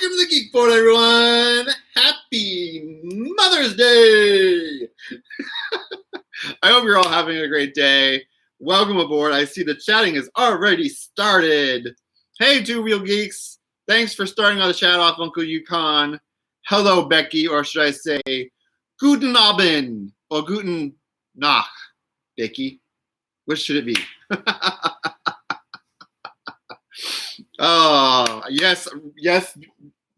Welcome to the Geekfort, everyone. Happy Mother's Day. I hope you're all having a great day. Welcome aboard. I see the chatting has already started. Hey, Two Real Geeks. Thanks for starting the chat off, Uncle Yukon. Hello, Becky, or should I say, Guten Abend, or Guten Nacht, Becky. Which should it be? Oh, yes,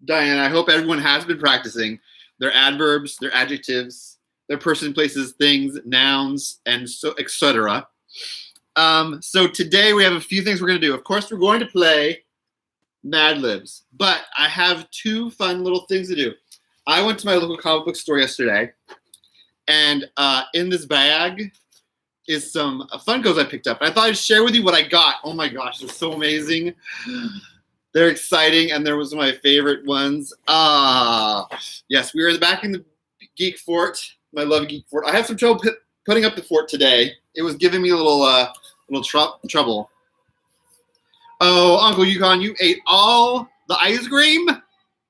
Diane. I hope everyone has been practicing their adverbs, their adjectives, their person, places, things, nouns, and so etc. So today we have a few things we're going to do. Of course, we're going to play Mad Libs, but I have two fun little things to do. I went to my local comic book store yesterday, and in this bag is some funkos I picked up. I thought I'd share with you what I got. Oh my gosh, they're so amazing. They're exciting, and they're some of my favorite ones. Yes, we were back in the Geek Fort. I love Geek Fort. I had some trouble putting up the fort today. It was giving me a little trouble. Oh, Uncle Yukon, you ate all the ice cream?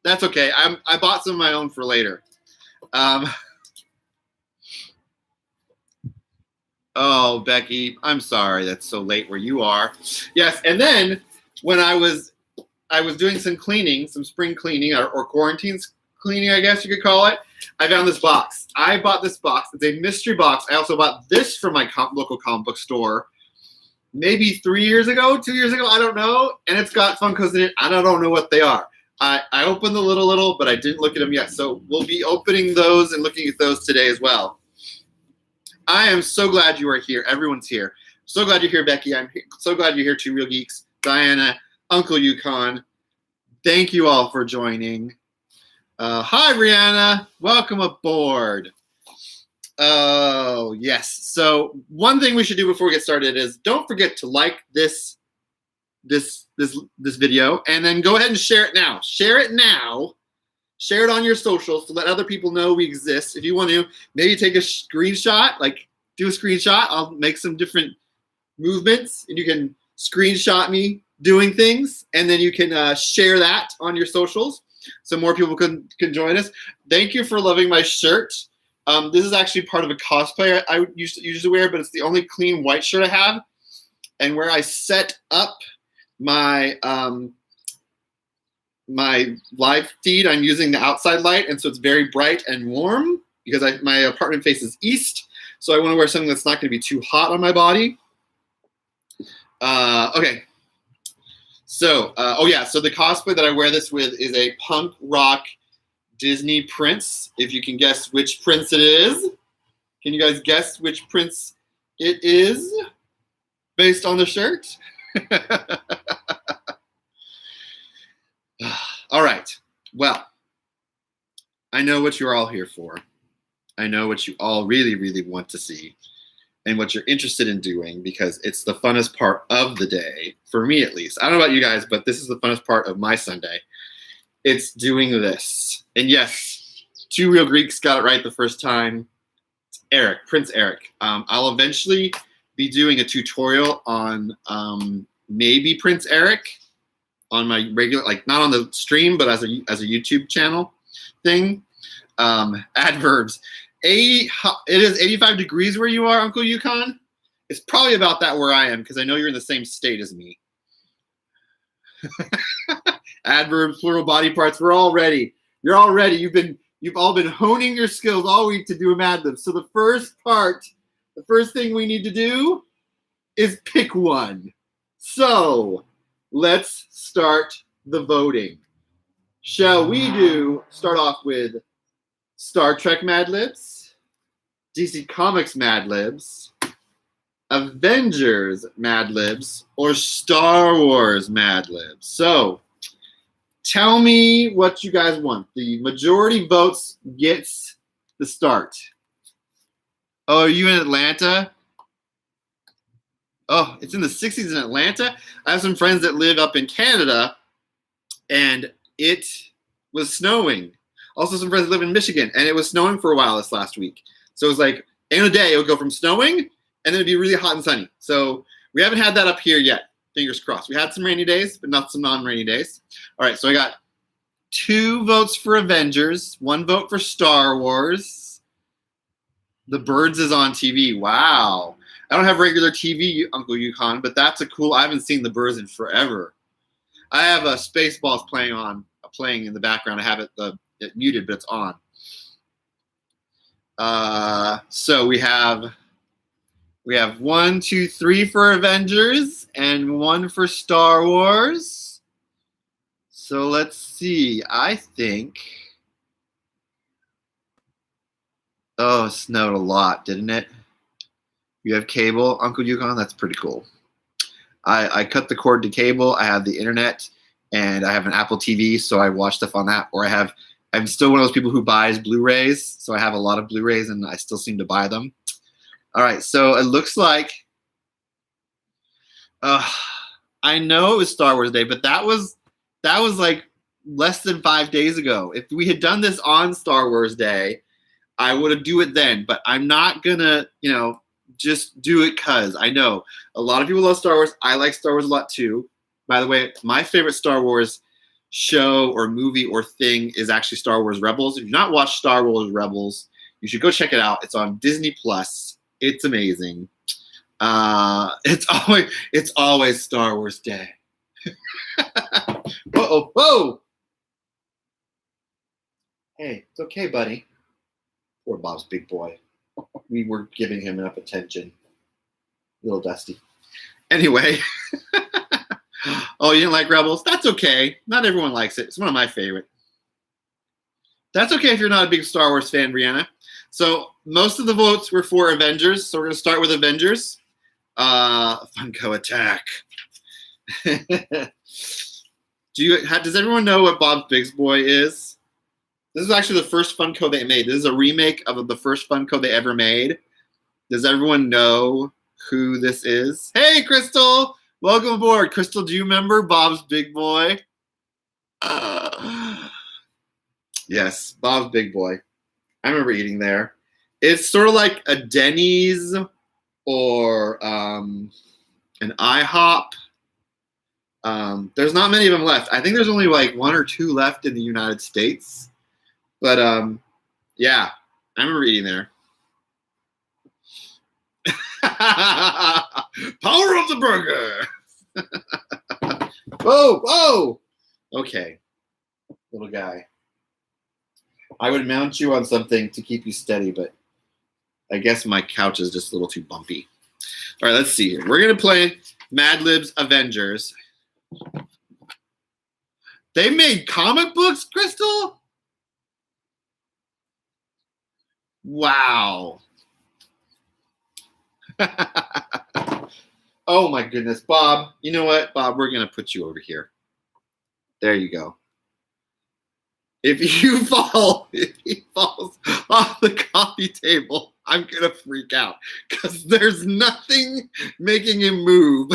That's okay. I bought some of my own for later. Oh, Becky, I'm sorry that's so late where you are. Yes, and then when I was doing some cleaning, some spring cleaning or quarantine cleaning, I guess you could call it, I found this box. I bought this box. It's a mystery box. I also bought this from my local comic book store maybe 3 years ago, 2 years ago, I don't know, and it's got Funkos in it. I don't know what they are. I opened the little, but I didn't look at them yet, so we'll be opening those and looking at those today as well. I am so glad you are here. Everyone's here. So glad you're here, Becky. I'm so glad you're here, Two Real Geeks. Diana, Uncle Yukon. Thank you all for joining. Hi, Brianna. Welcome aboard. Oh, yes. So one thing we should do before we get started is don't forget to like this video, and then go ahead and share it now. Share it now. Share it on your socials to let other people know we exist. If you want to, maybe take a screenshot, like do a screenshot. I'll make some different movements, and you can screenshot me doing things, and then you can share that on your socials so more people can join us. Thank you for loving my shirt. This is actually part of a cosplay I usually wear, but it's the only clean white shirt I have. And where I set up my my live feed, I'm using the outside light, and so it's very bright and warm because my apartment faces east, so I want to wear something that's not going to be too hot on my body. Okay. So, so the cosplay that I wear this with is a punk rock Disney prince. If you can guess which prince it is. Can you guys guess which prince it is based on the shirt? All right. Well, I know what you're all here for. I know what you all really, really want to see and what you're interested in doing, because it's the funnest part of the day, for me at least. I don't know about you guys, but this is the funnest part of my Sunday. It's doing this. And yes, Two Real Greeks got it right the first time. It's Eric, Prince Eric. I'll eventually be doing a tutorial on maybe Prince Eric on my regular, like not on the stream, but as a YouTube channel thing. Adverbs. It is 85 degrees where you are, Uncle Yukon. It's probably about that where I am, because I know you're in the same state as me. Adverbs, plural body parts. We're all ready. You're all ready. You've all been honing your skills all week to do a Mad Lib. So the first thing we need to do is pick one. So let's start the voting. Shall we start off with Star Trek Mad Libs, DC Comics Mad Libs, Avengers Mad Libs, or Star Wars Mad Libs? So tell me what you guys want. The majority votes gets the start. Oh, are you in Atlanta? Oh, it's in the 60s in Atlanta. I have some friends that live up in Canada, and it was snowing. Also, some friends live in Michigan, and it was snowing for a while this last week. So it was like, in a day, it would go from snowing, and then it'd be really hot and sunny. So we haven't had that up here yet. Fingers crossed. We had some rainy days, but not some non-rainy days. All right, so I got 2 votes for Avengers, 1 vote for Star Wars. The Birds is on TV. Wow. I don't have regular TV, Uncle Yukon, but that's a cool. I haven't seen The Birds in forever. I have a Spaceballs playing in the background. I have it muted, but it's on. So we have 1, 2, 3 for Avengers and 1 for Star Wars. So let's see. I think. Oh, it snowed a lot, didn't it? You have cable, Uncle Yukon? That's pretty cool. I cut the cord to cable. I have the internet, and I have an Apple TV, so I watch stuff on that. Or I'm still one of those people who buys Blu-rays, so I have a lot of Blu-rays, and I still seem to buy them. All right, so it looks like I know it was Star Wars Day, but that was like less than 5 days ago. If we had done this on Star Wars Day, I would have do it then. But I'm not gonna, just do it because I know a lot of people love Star Wars. I like Star Wars a lot too. By the way, my favorite Star Wars show or movie or thing is actually Star Wars Rebels. If you've not watched Star Wars Rebels, you should go check it out. It's on Disney Plus. It's amazing. It's always Star Wars Day. Whoa. Hey, it's okay, buddy. Poor Bob's big boy. We were giving him enough attention. Little Dusty. Anyway. Oh, you didn't like Rebels? That's okay. Not everyone likes it. It's one of my favorite. That's okay if you're not a big Star Wars fan, Brianna. So most of the votes were for Avengers. So we're going to start with Avengers. Funko attack. Does everyone know what Bob's Big Boy is? This is actually the first Funko they made. This is a remake of the first Funko they ever made. Does everyone know who this is? Hey, Crystal! Welcome aboard. Crystal, do you remember Bob's Big Boy? Yes, Bob's Big Boy. I remember eating there. It's sort of like a Denny's or an IHOP. There's not many of them left. I think there's only like 1 or 2 left in the United States. But yeah, I remember eating there. Power of the burger. Whoa. Okay, little guy. I would mount you on something to keep you steady, but I guess my couch is just a little too bumpy. All right, let's see here. We're going to play Madlibs Avengers. They made comic books, Crystal? Wow. Oh, my goodness. Bob, you know what? Bob, we're going to put you over here. There you go. If he falls off the coffee table, I'm going to freak out because there's nothing making him move.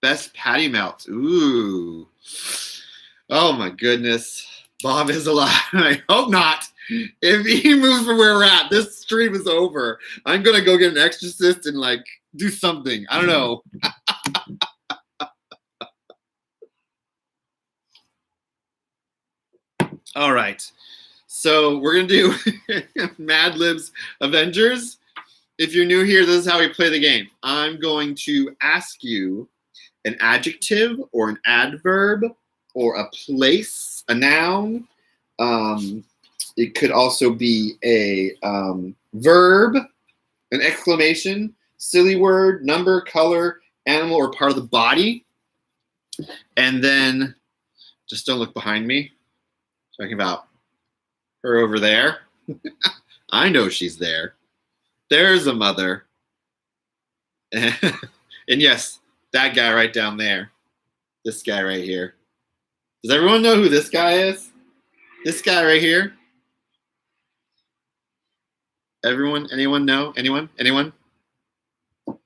Best patty melts. Ooh. Oh, my goodness. Bob is alive. I hope not. If he moves from where we're at, this stream is over. I'm going to go get an exorcist and, do something. I don't know. All right. So we're going to do Madlibs Avengers. If you're new here, this is how we play the game. I'm going to ask you an adjective or an adverb or a place, a noun. It could also be a verb, an exclamation, silly word, number, color, animal, or part of the body. And then just don't look behind me. Talking about her over there. I know she's there. There's a mother. And yes, that guy right down there. This guy right here. Does everyone know who this guy is? This guy right here? Everyone? Anyone know? Anyone?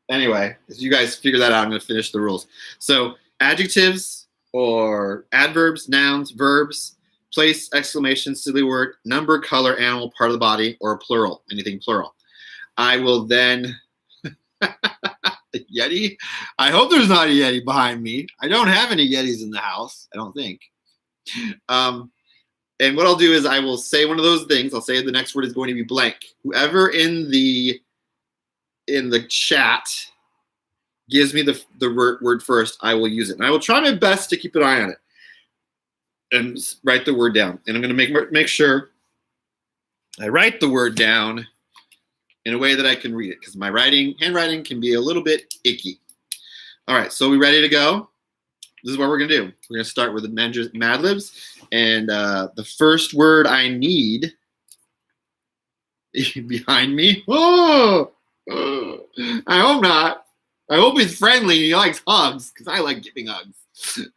Anyway, as you guys figure that out, I'm going to finish the rules. So adjectives or adverbs, nouns, verbs, place, exclamation, silly word, number, color, animal, part of the body, or plural, anything plural. I will then, A Yeti? I hope there's not a Yeti behind me. I don't have any Yetis in the house, I don't think. And what I'll do is I will say one of those things. I'll say the next word is going to be blank. Whoever in the chat gives me the word first, I will use it. And I will try my best to keep an eye on it and write the word down. And I'm going to make sure I write the word down in a way that I can read it, because my handwriting can be a little bit icky. All right, so we ready to go? This is what we're going to do. We're going to start with Avengers Mad Libs. And the first word I need behind me. Oh, I hope not. I hope he's friendly and he likes hugs, because I like giving hugs.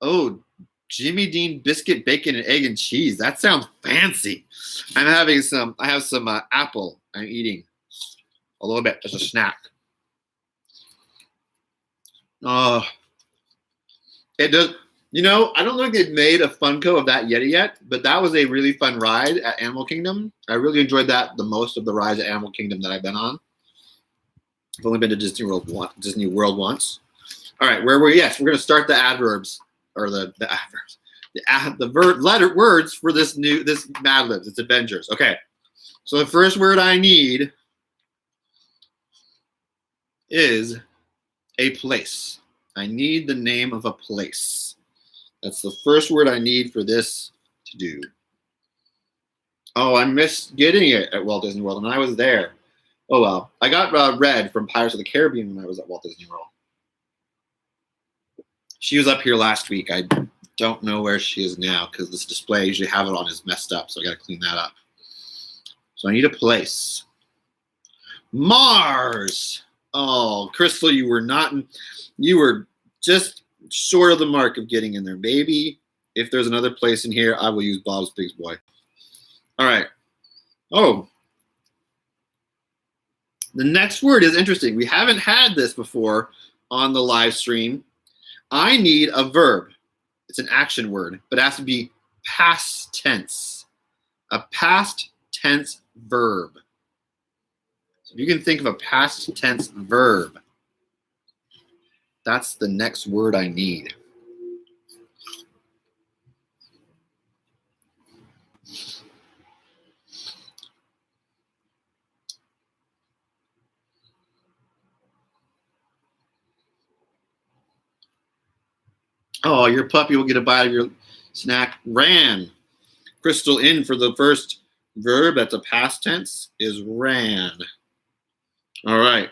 Oh, Jimmy Dean biscuit, bacon, and egg and cheese. That sounds fancy. I have some apple I'm eating a little bit as a snack. Oh, it does. You know, I don't think they've made a Funko of that Yeti yet, but that was a really fun ride at Animal Kingdom. I really enjoyed that the most of the rides at Animal Kingdom that I've been on. I've only been to Disney World once. All right, we're going to start the adverbs, or the adverbs, the words for this Mad Libs. It's Avengers. Okay, so the first word I need is a place. I need the name of a place. That's the first word I need for this to do. Oh, I missed getting it at Walt Disney World, and I was there. Oh, well. I got Red from Pirates of the Caribbean when I was at Walt Disney World. She was up here last week. I don't know where she is now, because this display I usually have it on is messed up, so I got to clean that up. So I need a place. Mars! Oh, Crystal, you were just short of the mark of getting in there. Maybe if there's another place in here, I will use Bob's Big Boy. All right. Oh, the next word is interesting. We haven't had this before on the live stream. I need a verb. It's an action word, but it has to be past tense. A past tense verb. So if you can think of a past tense verb, that's the next word I need. Oh, your puppy will get a bite of your snack. Ran. Crystal in for the first verb that's a past tense is ran. All right.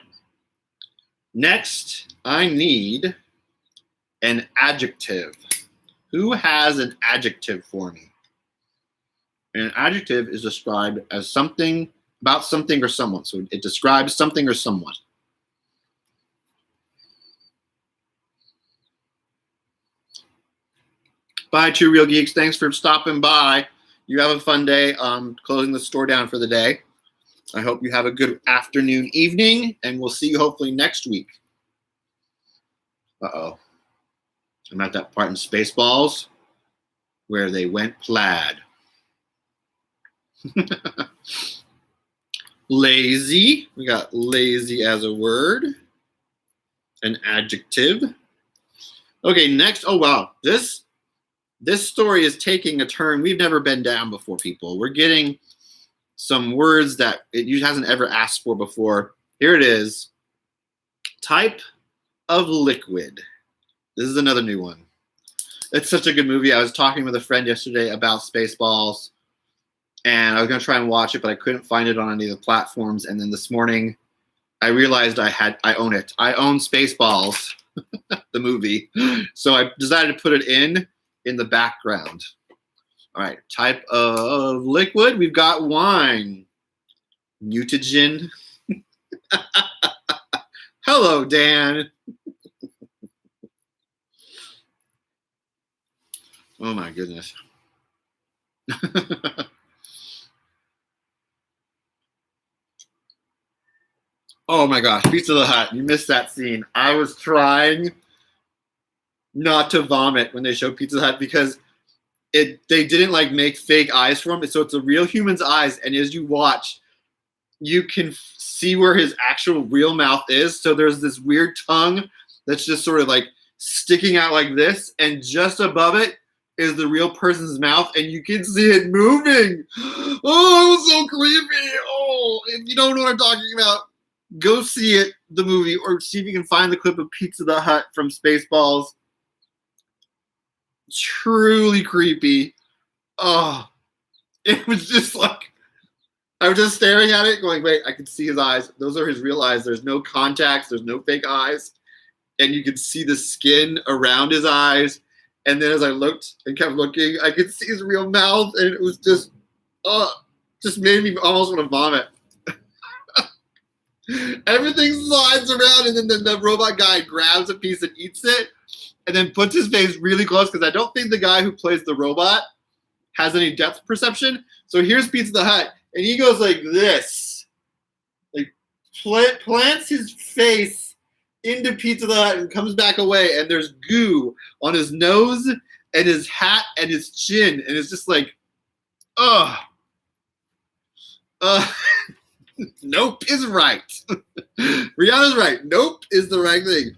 Next, I need an adjective. Who has an adjective for me? An adjective is described as something, about something or someone. So it describes something or someone. Bye, True Real Geeks. Thanks for stopping by. You have a fun day. Closing the store down for the day. I hope you have a good afternoon, evening, and we'll see you hopefully next week. Uh-oh. I'm at that part in Spaceballs where they went plaid. Lazy. We got lazy as a word. An adjective. Okay, next. Oh, wow. This story is taking a turn we've never been down before, people. We're getting some words that it hasn't ever asked for before. Here it is. Type of liquid. This is another new one. It's such a good movie. I was talking with a friend yesterday about Spaceballs, and I was going to try and watch it, but I couldn't find it on any of the platforms. And then this morning, I realized I own it. I own Spaceballs, the movie. So I decided to put it in the background. All right, type of liquid. We've got wine. Mutagen. Hello, Dan. Oh my goodness. Oh my gosh, Pizza the Hut. You missed that scene. I was trying not to vomit when they showed Pizza Hut because they didn't like make fake eyes for him. So it's a real human's eyes. And as you watch, you can see where his actual real mouth is. So there's this weird tongue that's just sort of like sticking out like this, and just above it is the real person's mouth, and you can see it moving. Oh, it was so creepy. Oh, if you don't know what I'm talking about, go see it, the movie, or see if you can find the clip of Pizza the Hut from Spaceballs. Truly creepy. Oh, it was just like, I was just staring at it going, wait, I can see his eyes. Those are his real eyes. There's no contacts. There's no fake eyes. And you could see the skin around his eyes. And then as I looked and kept looking, I could see his real mouth. And it was just made me almost want to vomit. Everything slides around, and then the robot guy grabs a piece and eats it, and then puts his face really close, because I don't think the guy who plays the robot has any depth perception. So here's Pizza the Hut, and he goes like this, like plants his face into Pizza the Hut and comes back away, and there's goo on his nose and his hat and his chin, and it's just like, nope is right. Rihanna's right. Nope is the right thing.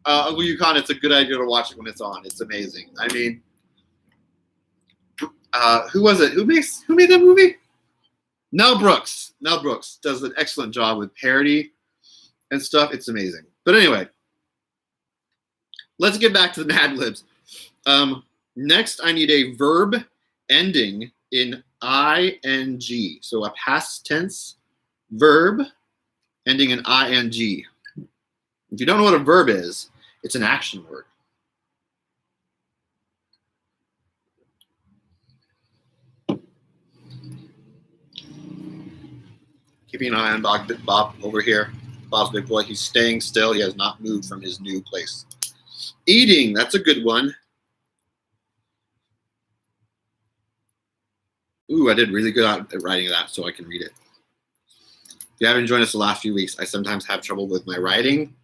Uncle Yukon, it's a good idea to watch it when it's on. It's amazing. I mean, who was it? Who made that movie? Mel Brooks. Mel Brooks does an excellent job with parody and stuff. It's amazing. But anyway, let's get back to the Mad Libs. Next, I need a verb ending in ing. So a past tense verb ending in ing. If you don't know what a verb is, it's an action word. Keeping an eye on Bob over here. Bob's big boy. He's staying still. He has not moved from his new place. Eating. That's a good one. Ooh, I did really good at writing that, so I can read it. If you haven't joined us the last few weeks, I sometimes have trouble with my writing.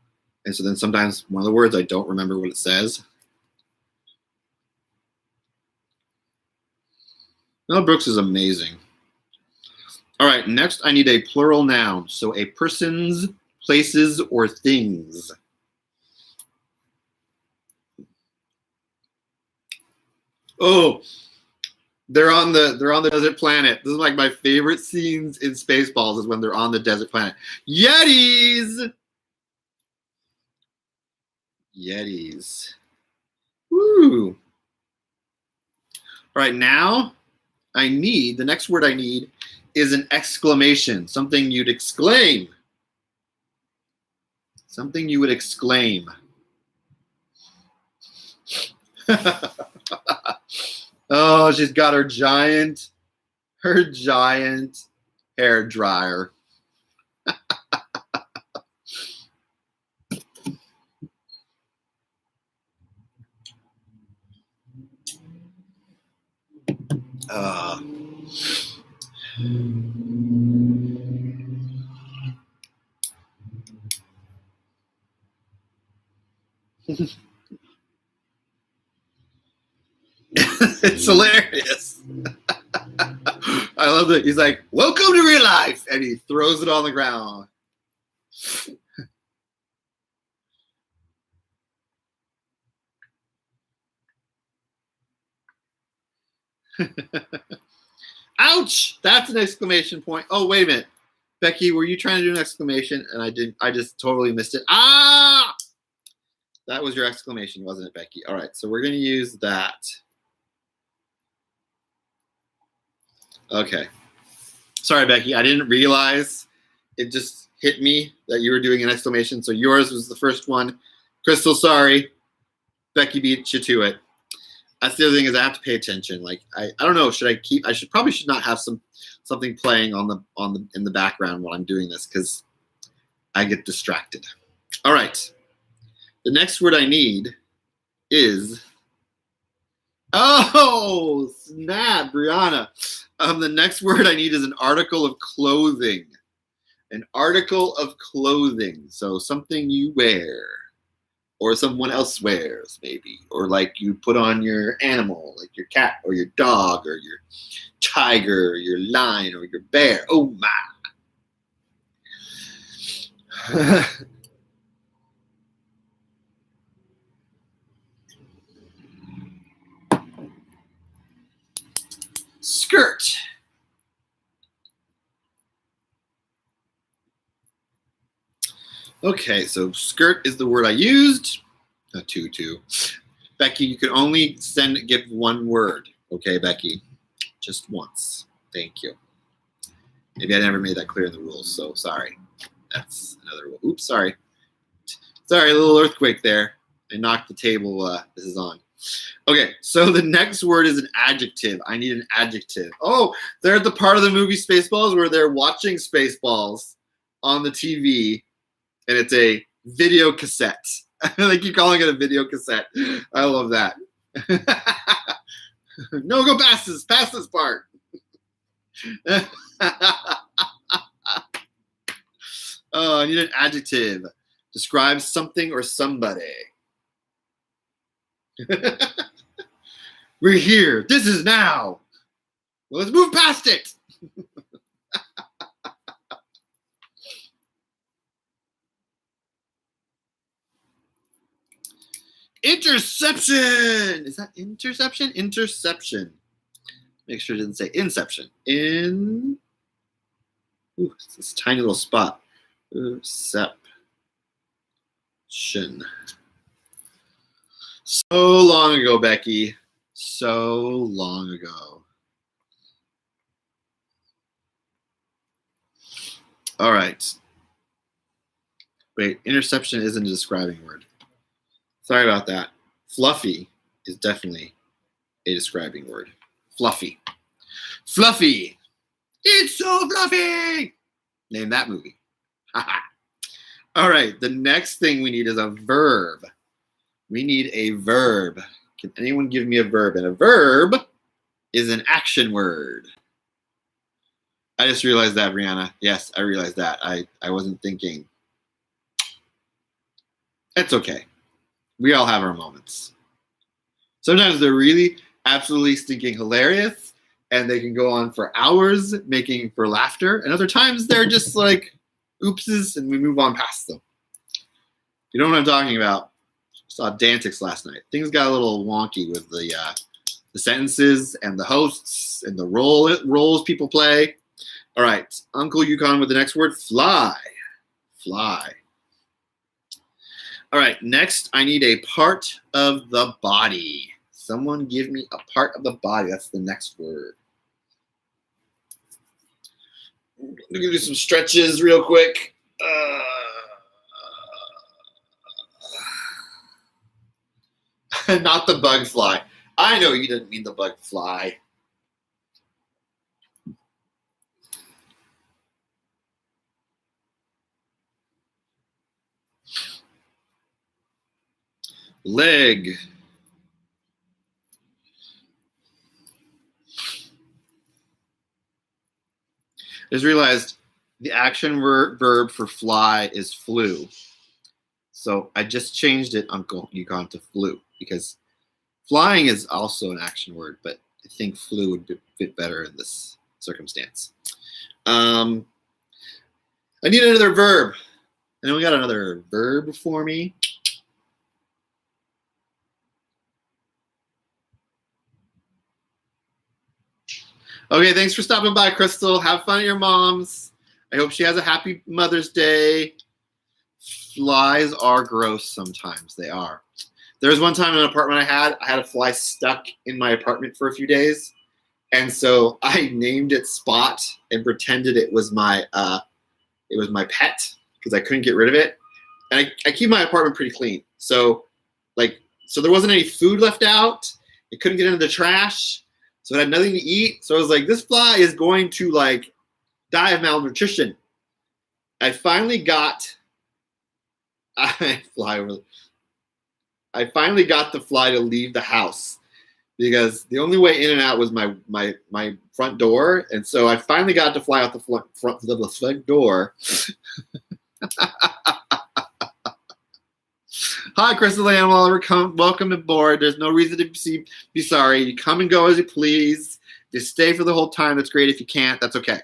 And so then sometimes one of the words, I don't remember what it says. Mel Brooks is amazing. All right, next I need a plural noun. So a person's, places, or things. Oh, they're on the desert planet. This is like my favorite scenes in Spaceballs is when they're on the desert planet. Yetis! Yetis. Woo! All right, now the next word I need is an exclamation. Something you'd exclaim. Something you would exclaim. Oh, she's got her giant hair dryer. It's hilarious. I love it. He's like, welcome to real life. And he throws it on the ground. Ouch! That's an exclamation point. Oh, wait a minute. Becky, were you trying to do an exclamation? And I didn't. I just totally missed it. Ah! That was your exclamation, wasn't it, Becky? All right, so we're going to use that. Okay. Sorry, Becky. I didn't realize. It just hit me that you were doing an exclamation. So yours was the first one. Crystal, sorry. Becky beat you to it. That's the other thing is I have to pay attention. Like I don't know. Should I keep? I probably should not have something playing in the background while I'm doing this because I get distracted. All right. The next word I need is. Oh snap, Brianna. The next word I need is an article of clothing. An article of clothing. So something you wear. Or someone else wears, maybe. Or like you put on your animal, like your cat or your dog or your tiger or your lion or your bear. Oh my. Skirt. Okay, so skirt is the word I used. Two. Becky, you can only give one word. Okay, Becky, just once. Thank you. Maybe I never made that clear in the rules, so sorry. That's another rule. Oops, sorry. Sorry, a little earthquake there. I knocked the table. This is on. Okay, so the next word is an adjective. I need an adjective. Oh, they're at the part of the movie Spaceballs where they're watching Spaceballs on the TV, and it's a video cassette. They keep calling it a video cassette. I love that. No, go past this part. Oh, I need an adjective. Describe something or somebody. We're here. This is now. Well, let's move past it. Interception. Is that interception? Interception. Make sure it didn't say inception. Ooh, it's this tiny little spot. Interception. So long ago, Becky. So long ago. All right. Wait, interception isn't a describing word. Sorry about that. Fluffy is definitely a describing word. Fluffy. Fluffy. It's so fluffy. Name that movie. All right. The next thing we need is a verb. We need a verb. Can anyone give me a verb? And a verb is an action word. I just realized that, Brianna. Yes, I realized that. I wasn't thinking. It's okay. We all have our moments. Sometimes they're really absolutely stinking hilarious, and they can go on for hours making for laughter. And other times they're just like oopses, and we move on past them. You know what I'm talking about? I saw Dantix last night. Things got a little wonky with the sentences and the hosts and the roles people play. All right, Uncle Yukon with the next word, fly. Fly. All right, next I need a part of the body. Someone give me a part of the body. That's the next word. I'm gonna do some stretches real quick. Not the bug fly. I know you didn't mean the bug fly. Leg. I just realized the action verb for fly is flew. So I just changed it, Uncle Yukon, to flew, because flying is also an action word, but I think flew would fit better in this circumstance. I need another verb. And we got another verb for me. Okay, thanks for stopping by, Crystal. Have fun at your mom's. I hope she has a happy Mother's Day. Flies are gross sometimes. They are. There was one time in an apartment I had a fly stuck in my apartment for a few days. And so I named it Spot and pretended it was my pet because I couldn't get rid of it. And I keep my apartment pretty clean. So there wasn't any food left out. It couldn't get into the trash. So it had nothing to eat. So I was like, this fly is going to die of malnutrition. I finally got the fly to leave the house because the only way in and out was my front door. And so I finally got to fly out the front door. Hi, Crystal Animal. Welcome aboard. There's no reason to be sorry. You come and go as you please. Just stay for the whole time. That's great. If you can't, that's okay.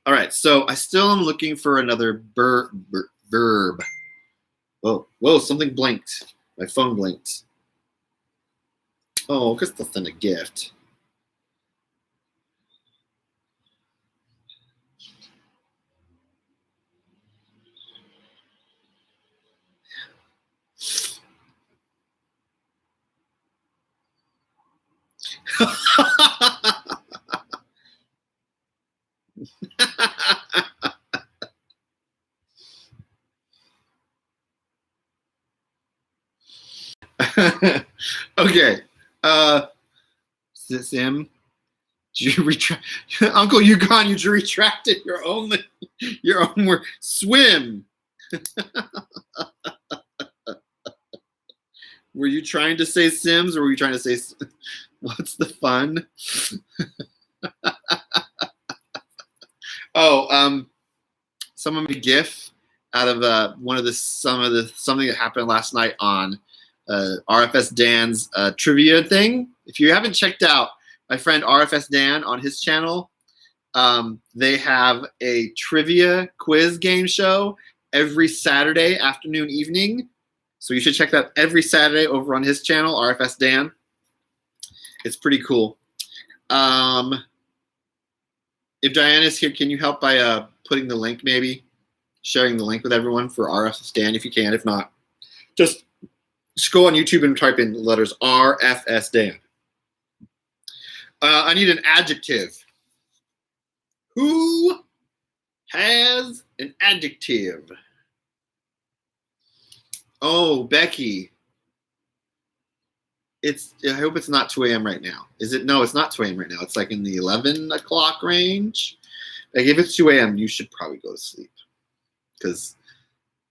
All right, so I still am looking for another verb. Whoa, something blinked. My phone blinked. Oh, because that's a gift. Okay. Sim, did you retract? Uncle Yukon, you retracted your own word. Swim. Were you trying to say Sims, or were you trying to say what's the fun? Someone made a GIF out of something that happened last night on RFS Dan's trivia thing. If you haven't checked out my friend RFS Dan on his channel, they have a trivia quiz game show every Saturday afternoon, evening. So you should check that every Saturday over on his channel, RFS Dan. It's pretty cool. If Diana's here, can you help by putting the link, maybe? Sharing the link with everyone for RFS Dan if you can. If not, just go on YouTube and type in the letters RFS Dan. I need an adjective. Who has an adjective? Oh, Becky. I hope it's not 2 a.m. right now. Is it? No, it's not 2 a.m. right now. It's like in the 11 o'clock range. Like if it's 2 a.m., you should probably go to sleep because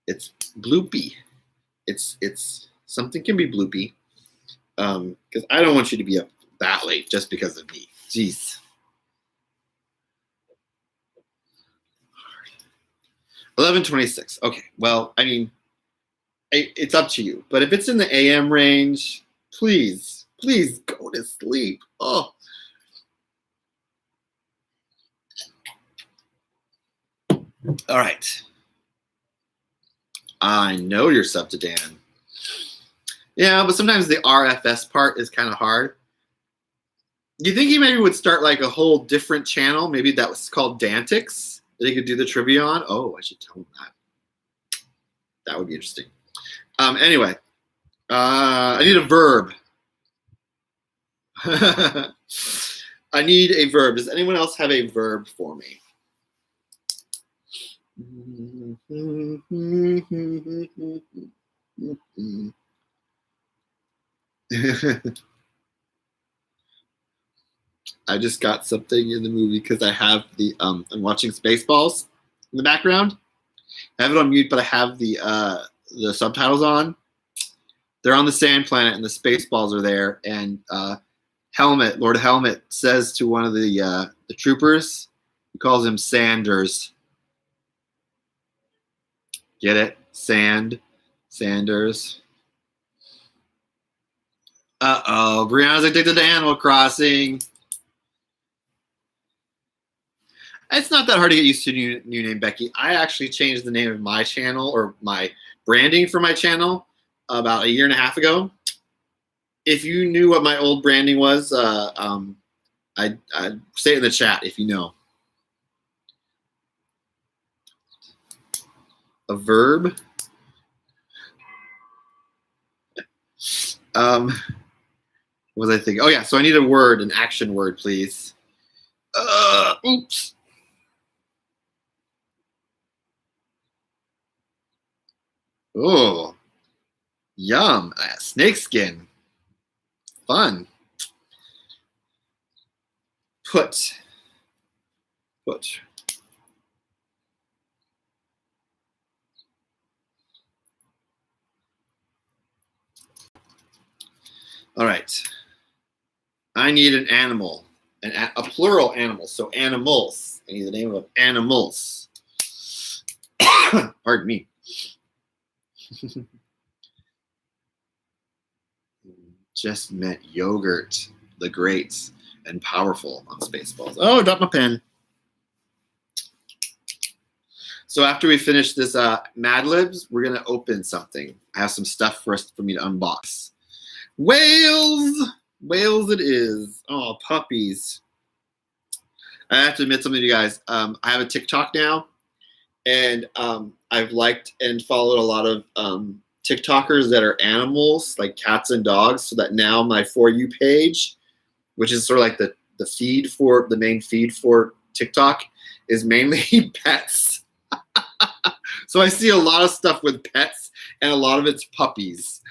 it's bloopy. It's something can be bloopy. Because I don't want you to be up that late just because of me. Jeez. 11:26. Okay. Well, I mean, it's up to you. But if it's in the a.m. range, please go to sleep. Oh. All right. I know you're sub to Dan. Yeah, but sometimes the RFS part is kind of hard. Do you think he maybe would start like a whole different channel? Maybe that was called Dantix that he could do the trivia on? Oh, I should tell him that. That would be interesting. Anyway, I need a verb. I need a verb. Does anyone else have a verb for me? I just got something in the movie because I have the I'm watching Spaceballs in the background. I have it on mute, but I have the subtitles on. They're on the sand planet, and the Spaceballs are there. And Lord Helmet says to one of the troopers, he calls him Sanders. Get it? Sanders. Uh-oh, Brianna's addicted to Animal Crossing. It's not that hard to get used to new name, Becky. I actually changed the name of my channel, or my branding for my channel, about 1.5 years ago. If you knew what my old branding was, I'd say it in the chat if you know. A verb. What was I thinking? Oh yeah, so I need a word, an action word, please. Oops. Oh, yum. Snake skin. Fun. Put. All right. I need an animal, a plural animal. So animals. I need the name of animals. Pardon me. Just met yogurt, the great and powerful on Spaceballs. Oh, drop my pen. So after we finish this Madlibs, we're gonna open something. I have some stuff for me to unbox. Whales, whales it is. Oh, puppies. I have to admit something to you guys. I have a TikTok now, and I've liked and followed a lot of TikTokers that are animals, like cats and dogs, so that now my For You page, which is sort of like the main feed for TikTok, is mainly pets. So I see a lot of stuff with pets, and a lot of it's puppies.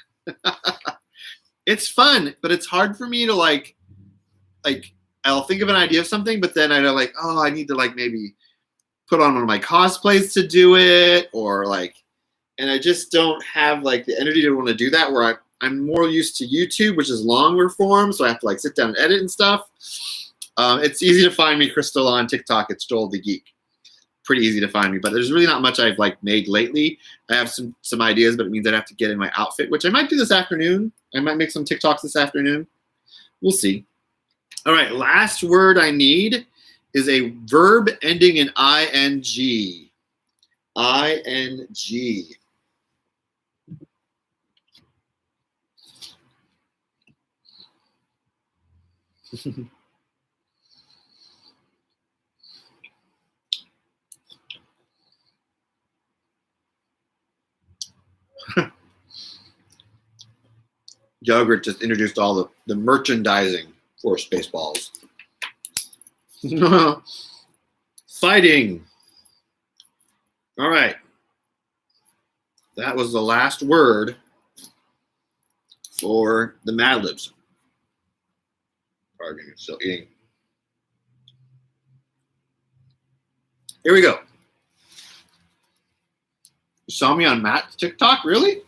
It's fun, but it's hard for me to like I'll think of an idea of something, but then I know like, oh, I need to like maybe put on one of my cosplays to do it, or like, and I just don't have like the energy to want to do that, where I'm more used to YouTube, which is longer form, so I have to like sit down and edit and stuff. It's easy to find me, Crystal, on TikTok. It's Joelthegeek. Pretty easy to find me, but there's really not much I've like made lately. I have some ideas, but it means I'd have to get in my outfit, which I might do this afternoon. I might make some TikToks this afternoon. We'll see. All right, last word I need is a verb ending in ing. ing. Yogurt just introduced all the merchandising for Spaceballs. Fighting. All right. That was the last word for the Madlibs. Pardon me, still eating. Here we go. You saw me on Matt's TikTok, really?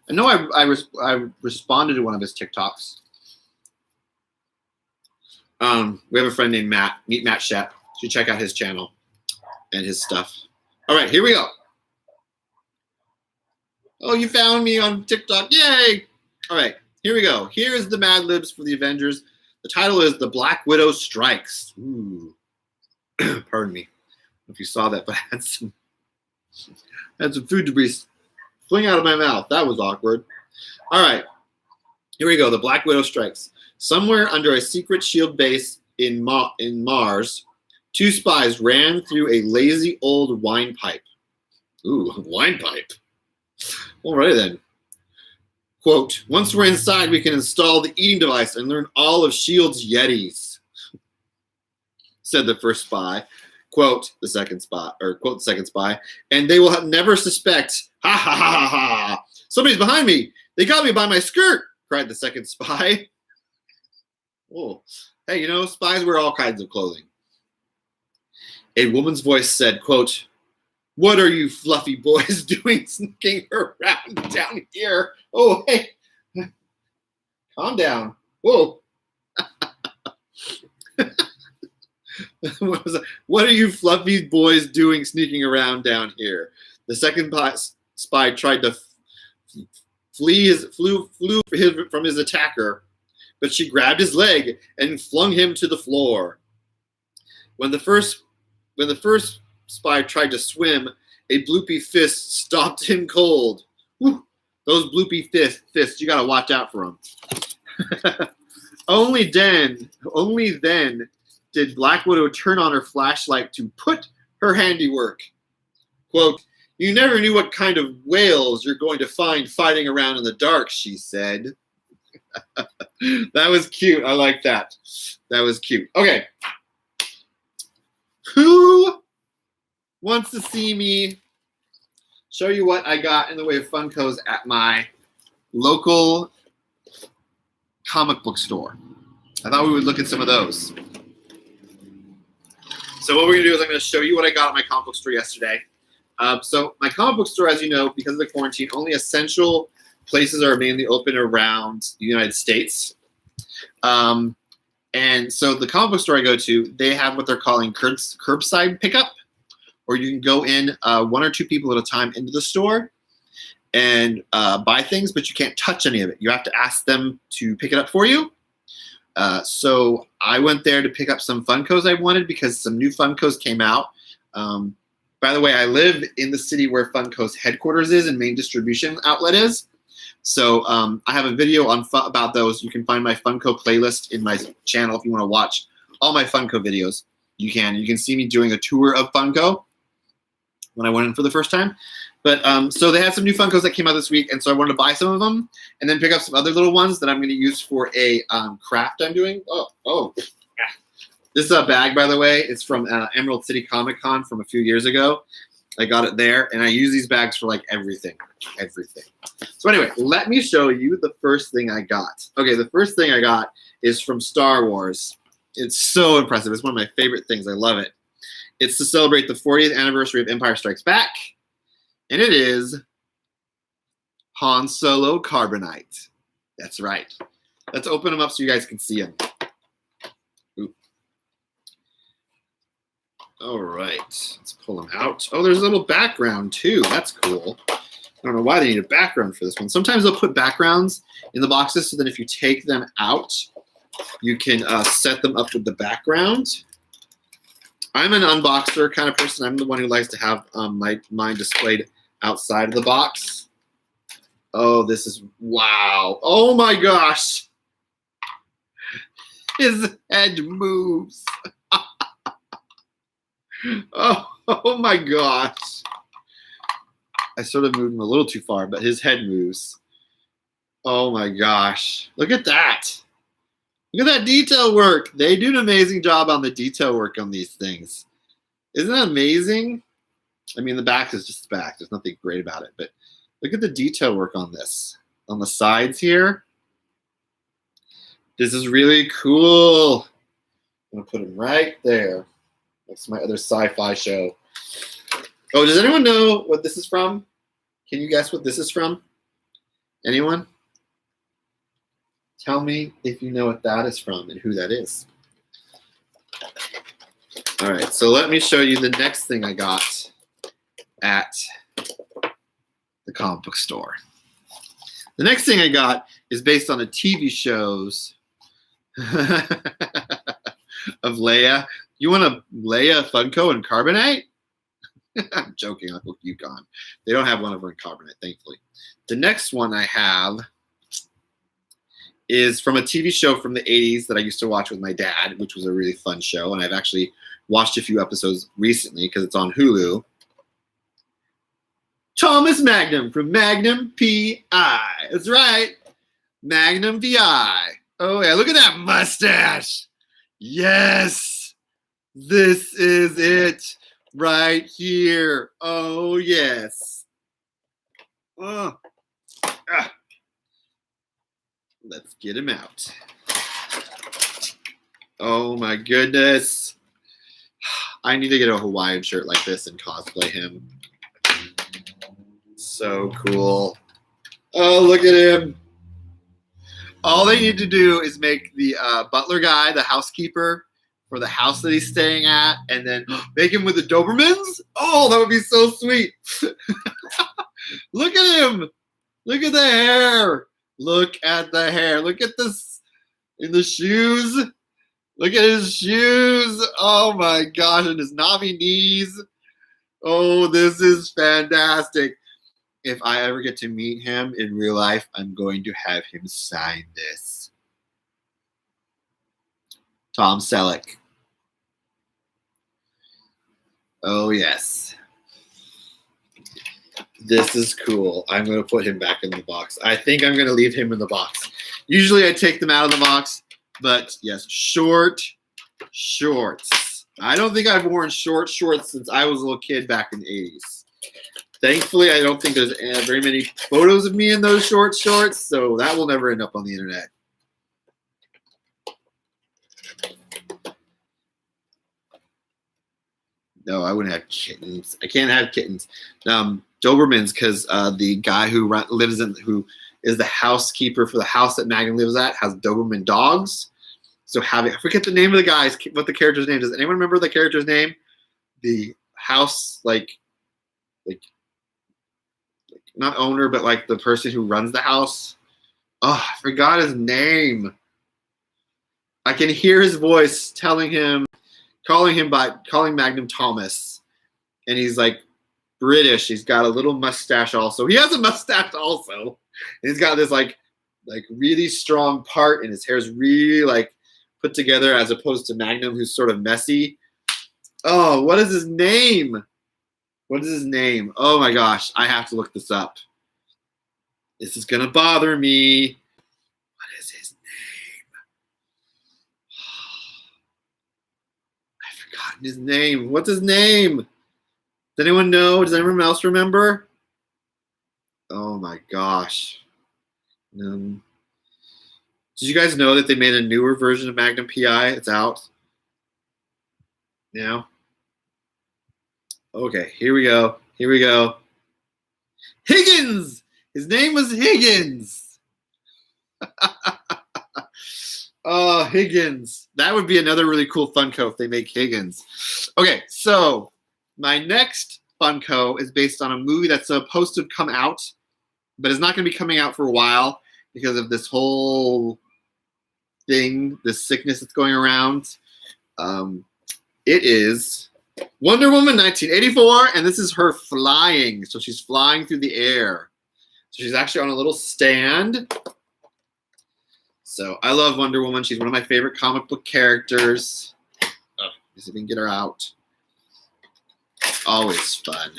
I know I responded to one of his TikToks. We have a friend named Matt. Meet Matt Shep. You should check out his channel and his stuff. All right, here we go. Oh, you found me on TikTok. Yay! All right, here we go. Here is the Madlibs for the Avengers. The title is The Black Widow Strikes. Ooh. Pardon me if you saw that, but I had some food debris fling out of my mouth. That was awkward. All right, here we go. The Black Widow Strikes. Somewhere under a secret shield base in Mars, two spies ran through a lazy old wine pipe. Ooh, wine pipe. All right then. Quote, once we're inside, we can install the eating device and learn all of S.H.I.E.L.D.'s Yetis, said the first spy. Quote, the second spy, and they will never suspect. Ha ha ha ha ha. Somebody's behind me. They got me by my skirt, cried the second spy. Oh, hey, you know, spies wear all kinds of clothing. A woman's voice said, quote, what are you fluffy boys doing sneaking around down here? Oh, hey, calm down. Whoa. What are you fluffy boys doing sneaking around down here? The second spy tried to flew from his attacker, but she grabbed his leg and flung him to the floor. When the first spy tried to swim, a bloopy fist stopped him cold. Whew, those bloopy fists, you gotta watch out for them. Only then did Black Widow turn on her flashlight to put her handiwork. Quote, you never knew what kind of whales you're going to find fighting around in the dark, she said. That was cute. I like that. That was cute. Okay. Who wants to see me show you what I got in the way of funkos at my local comic book store? I thought we would look at some of those. So what we're going to do is I'm going to show you what I got at my comic book store yesterday. So my comic book store, as you know, because of the quarantine, only essential places are mainly open around the United States. And so the comic book store I go to, they have what they're calling curbside pickup, or you can go in one or two people at a time into the store and buy things, but you can't touch any of it. You have to ask them to pick it up for you. So I went there to pick up some Funkos I wanted because some new Funkos came out. By the way, I live in the city where Funko's headquarters is and main distribution outlet is. So I have a video on about those. You can find my Funko playlist in my channel if you want to watch all my Funko videos. You can see me doing a tour of Funko when I went in for the first time. But so they had some new Funkos that came out this week, and so I wanted to buy some of them and then pick up some other little ones that I'm going to use for a craft I'm doing. This is a bag, by the way. It's from Emerald City Comic Con from a few years ago. I got it there, and I use these bags for like everything. So anyway, let me show you the first thing I got. Okay, the first thing I got is from Star Wars. It's so impressive. It's one of my favorite things. I love it. It's to celebrate the 40th anniversary of Empire Strikes Back, and it is Han Solo Carbonite. That's right. Let's open them up so you guys can see them. All right, let's pull them out. Oh, there's a little background too. That's cool. I don't know why they need a background for this one. Sometimes they'll put backgrounds in the boxes so that if you take them out, you can set them up with the background. I'm an unboxer kind of person. I'm the one who likes to have mine displayed outside of the box. Oh, this is wow. Oh my gosh. His head moves. Oh my gosh. I sort of moved him a little too far, but his head moves. Oh my gosh. Look at that. Look at that detail work. They do an amazing job on the detail work on these things. Isn't that amazing? I mean, the back is just the back. There's nothing great about it, but look at the detail work on this. On the sides here. This is really cool. I'm going to put him right there. That's my other sci-fi show. Oh, does anyone know what this is from? Can you guess what this is from? Anyone? Tell me if you know what that is from and who that is. All right, so let me show you the next thing I got at the comic book store. The next thing I got is based on the TV shows of Leia. You want a Leia Funko and Carbonite? I'm joking. I'll hook you gone. They don't have one of her in Carbonite, thankfully. The next one I have is from a TV show from the 80s that I used to watch with my dad, which was a really fun show. And I've actually watched a few episodes recently because it's on Hulu. Thomas Magnum from Magnum P.I. That's right. Magnum P.I. Oh, yeah. Look at that mustache. Yes. This is it right here. Oh, yes. Oh. Ah. Let's get him out. Oh, my goodness. I need to get a Hawaiian shirt like this and cosplay him. So cool. Oh, look at him. All they need to do is make the butler guy, the housekeeper, for the house that he's staying at, and then make him with the Dobermans. Oh, that would be so sweet. Look at him. Look at the hair. Look at the hair. Look at this in the shoes. Look at his shoes. Oh my gosh, and his knobby knees. Oh, this is fantastic. If I ever get to meet him in real life, I'm going to have him sign this. Tom Selleck. Oh, yes. This is cool. I'm going to put him back in the box. I think I'm going to leave him in the box. Usually I take them out of the box, but yes, short shorts. I don't think I've worn short shorts since I was a little kid back in the 80s. Thankfully, I don't think there's very many photos of me in those short shorts, so that will never end up on the internet. No, I wouldn't have kittens. I can't have kittens. Dobermans, because the guy who is the housekeeper for the house that Megan lives at has Doberman dogs. So I forget the name of the guy, what the character's name is. Does anyone remember the character's name? The house, like not owner, but like the person who runs the house. Oh, I forgot his name. I can hear his voice calling Magnum Thomas. and he's like British. He's got a little mustache also. He has a mustache also. And he's got this like really strong part, and his hair's really like put together, as opposed to Magnum, who's sort of messy. Oh, what is his name? What is his name? Oh my gosh, I have to look this up. This is gonna bother me. What is his name? I've forgotten his name. What's his name? Does anyone know? Does anyone else remember? Oh my gosh. Did you guys know that they made a newer version of Magnum PI? It's out now. Okay, here we go. Here we go. Higgins! His name was Higgins. Oh, Higgins. That would be another really cool Funko if they make Higgins. Okay, so my next Funko is based on a movie that's supposed to come out, but it's not going to be coming out for a while because of this whole thing, this sickness that's going around. It is Wonder Woman 1984, and this is her flying. So she's flying through the air. So she's actually on a little stand. So I love Wonder Woman. She's one of my favorite comic book characters. Oh, let's see if we can get her out. Always fun.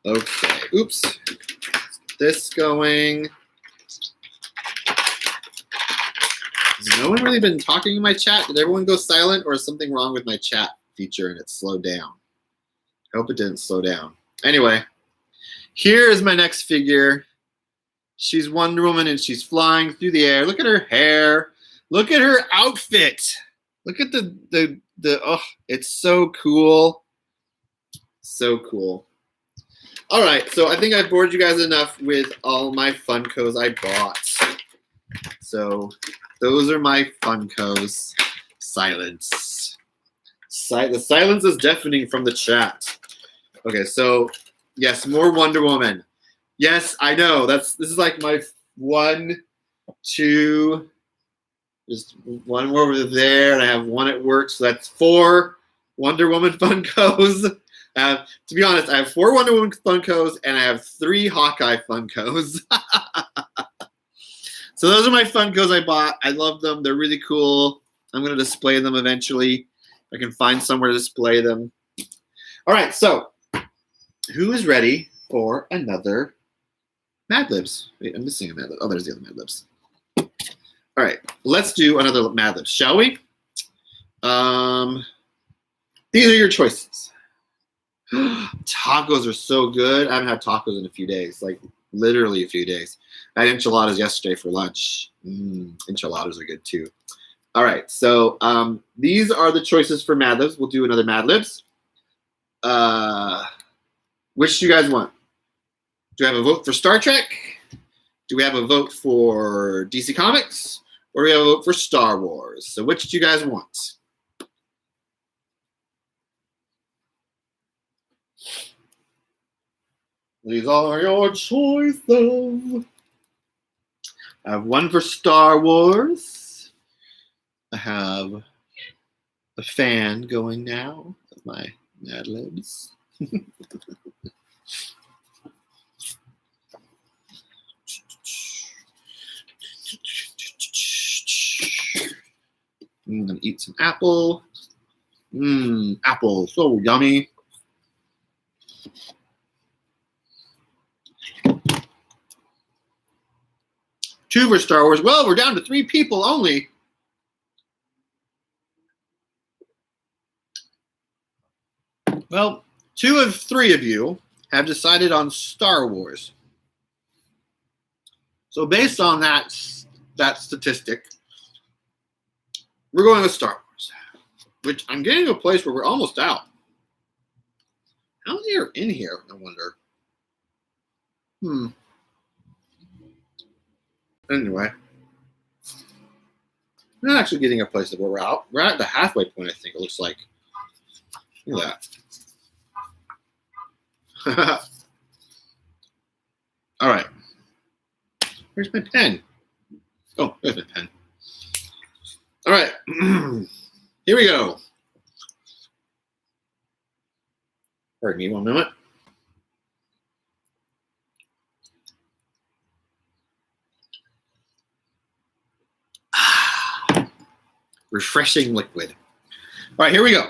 Okay, oops. Let's get this going. Has no one really been talking in my chat? Did everyone go silent, or is something wrong with my chat feature and it slowed down? I hope it didn't slow down. Anyway, here is my next figure. She's Wonder Woman and she's flying through the air. Look at her hair. Look at her outfit. Look at the oh, it's so cool. So cool. All right, so I think I bored you guys enough with all my Funkos I bought. So those are my Funkos. Silence. The silence is deafening from the chat. Okay, so yes, more Wonder Woman. Yes, I know. This is like my 1, 2, just one more over there, and I have one at work, so that's 4 Wonder Woman Funkos. To be honest, I have 4 Wonder Woman Funkos, and I have 3 Hawkeye Funkos. So those are my Funkos I bought. I love them. They're really cool. I'm going to display them eventually. I can find somewhere to display them. All right, so who is ready for another Madlibs? Wait, I'm missing a Madlib. Oh, there's the other Madlibs. All right, let's do another Madlibs, shall we? These are your choices. Tacos are so good. I haven't had tacos in a few days, like literally a few days. I had enchiladas yesterday for lunch. Enchiladas are good too. All right, so these are the choices for Madlibs. We'll do another Madlibs. Which do you guys want? Do we have a vote for Star Trek? Do we have a vote for DC Comics? Or do we have a vote for Star Wars? So which do you guys want? These are your choices. I have one for Star Wars. I have a fan going now of my Madlibs. I'm gonna eat some apple. Apple, so yummy. Two for Star Wars. Well, we're down to 3 people only. Well, 2 of 3 of you have decided on Star Wars. So based on that statistic, we're going with Star Wars, which I'm getting to a place where we're almost out. How many are in here, I wonder? Anyway, we're not actually getting a place where we're out. We're at the halfway point, I think it looks like. Look at that. All right. Where's my pen? Oh, there's my pen. All right. Here we go. Pardon me 1 minute. Refreshing liquid. All right, here we go.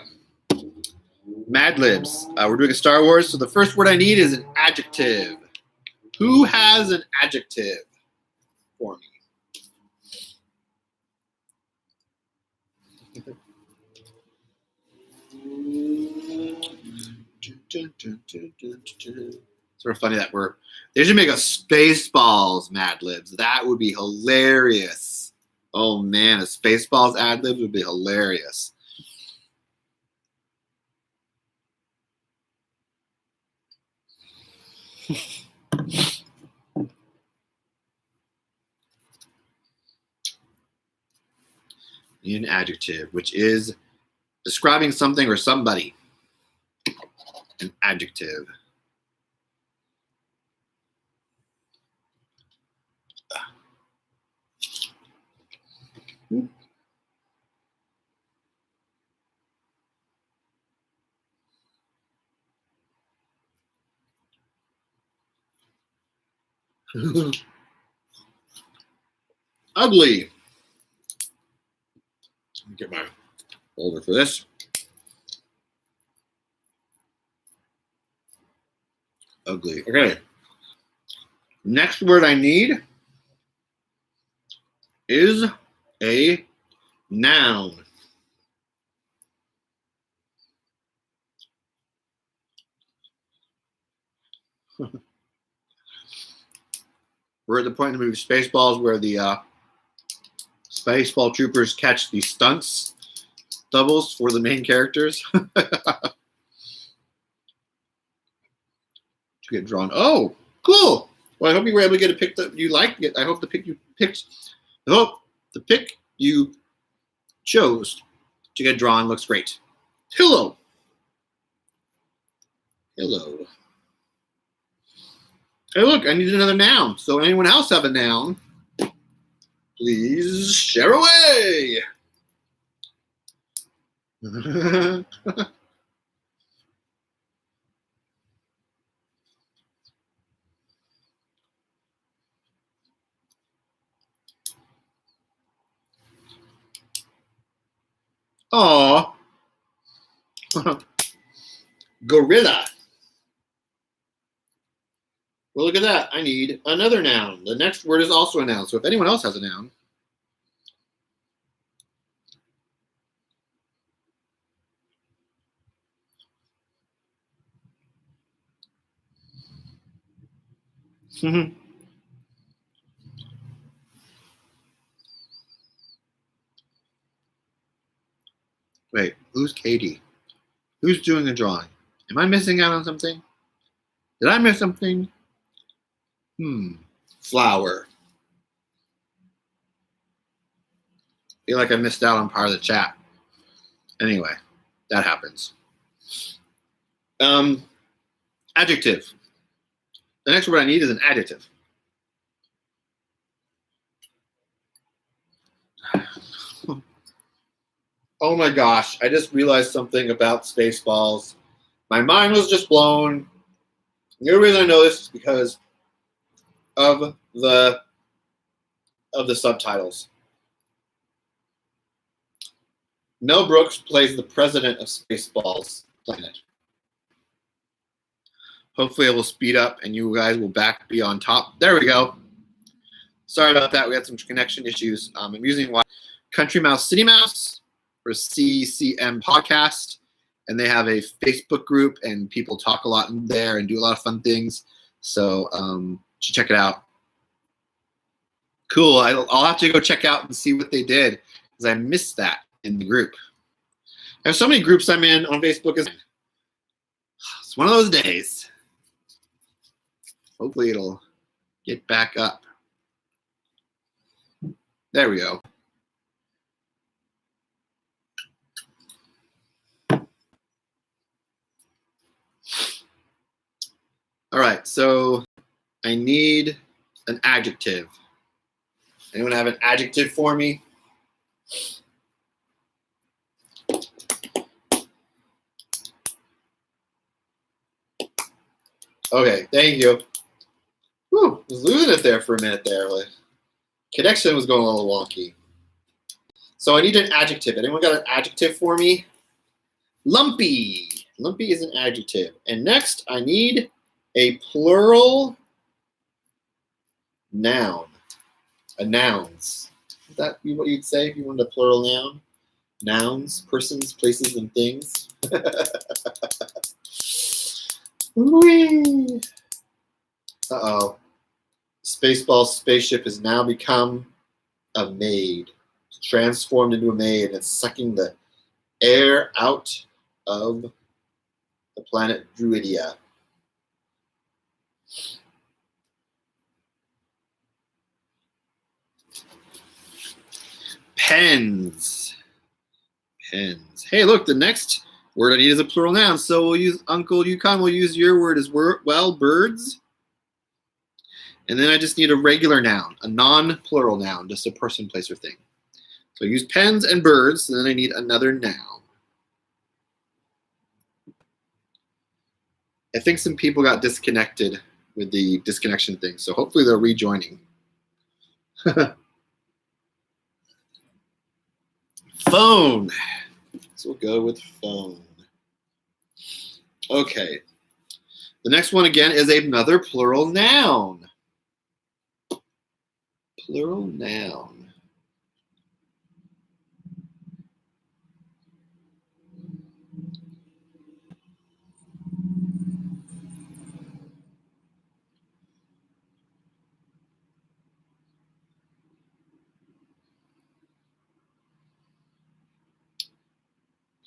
Madlibs. We're doing a Star Wars, so the first word I need is an adjective. Who has an adjective for me? Sort of funny that they should make a Spaceballs Mad Libs. That would be hilarious. Oh man, a Spaceballs ad libs would be hilarious. An adjective, which is describing something or somebody. An adjective. Ugly. Let me get my folder for this. Ugly. Okay. Next word I need is a noun. We're at the point in the movie Spaceballs where the Spaceball troopers catch the stunts doubles for the main characters. To get drawn. Oh, cool. Well, I hope you were able to get a pick that you liked. I hope the pick you picked. I hope the pick you chose to get drawn looks great. Hello. Hello. Hey, look, I need another noun. So anyone else have a noun? Please share away. Aw. Gorilla. Well, look at that. I need another noun. The next word is also a noun. So if anyone else has a noun. Wait, who's Katie? Who's doing the drawing? Am I missing out on something? Did I miss something? Flower. Feel like I missed out on part of the chat. Anyway, that happens. Adjective. The next word I need is an adjective. Oh my gosh, I just realized something about Spaceballs. My mind was just blown. The only reason I know this is because of the subtitles. Mel Brooks plays the president of Spaceballs Planet. Hopefully it will speed up and you guys will be on top. There we go. Sorry about that. We had some connection issues. I'm using Country Mouse City Mouse for CCM podcast. And they have a Facebook group and people talk a lot in there and do a lot of fun things. So you should check it out. Cool. I'll have to go check out and see what they did because I missed that in the group. I have so many groups I'm in on Facebook. It's one of those days. Hopefully it'll get back up. There we go. All right, so I need an adjective. Anyone have an adjective for me? Okay, thank you. Whew, I was losing it there for a minute there. Like, connection was going a little wonky. So I need an adjective. Anyone got an adjective for me? Lumpy. Lumpy is an adjective. And next, I need a plural noun. A nouns. Would that be what you'd say if you wanted a plural noun? Nouns, persons, places, and things. Whee! Uh-oh. Spaceball spaceship has now become a maid. Transformed into a maid, and it's sucking the air out of the planet Druidia. Pens. Pens. Hey, look, the next word I need is a plural noun, so we'll use Uncle Yukon will use your word as well, birds. And then I just need a regular noun, a non-plural noun, just a person, place, or thing. So I use pens and birds, and then I need another noun. I think some people got disconnected with the disconnection thing, so hopefully they're rejoining. Phone. So we'll go with phone. Okay. The next one again is another plural noun. Plural noun.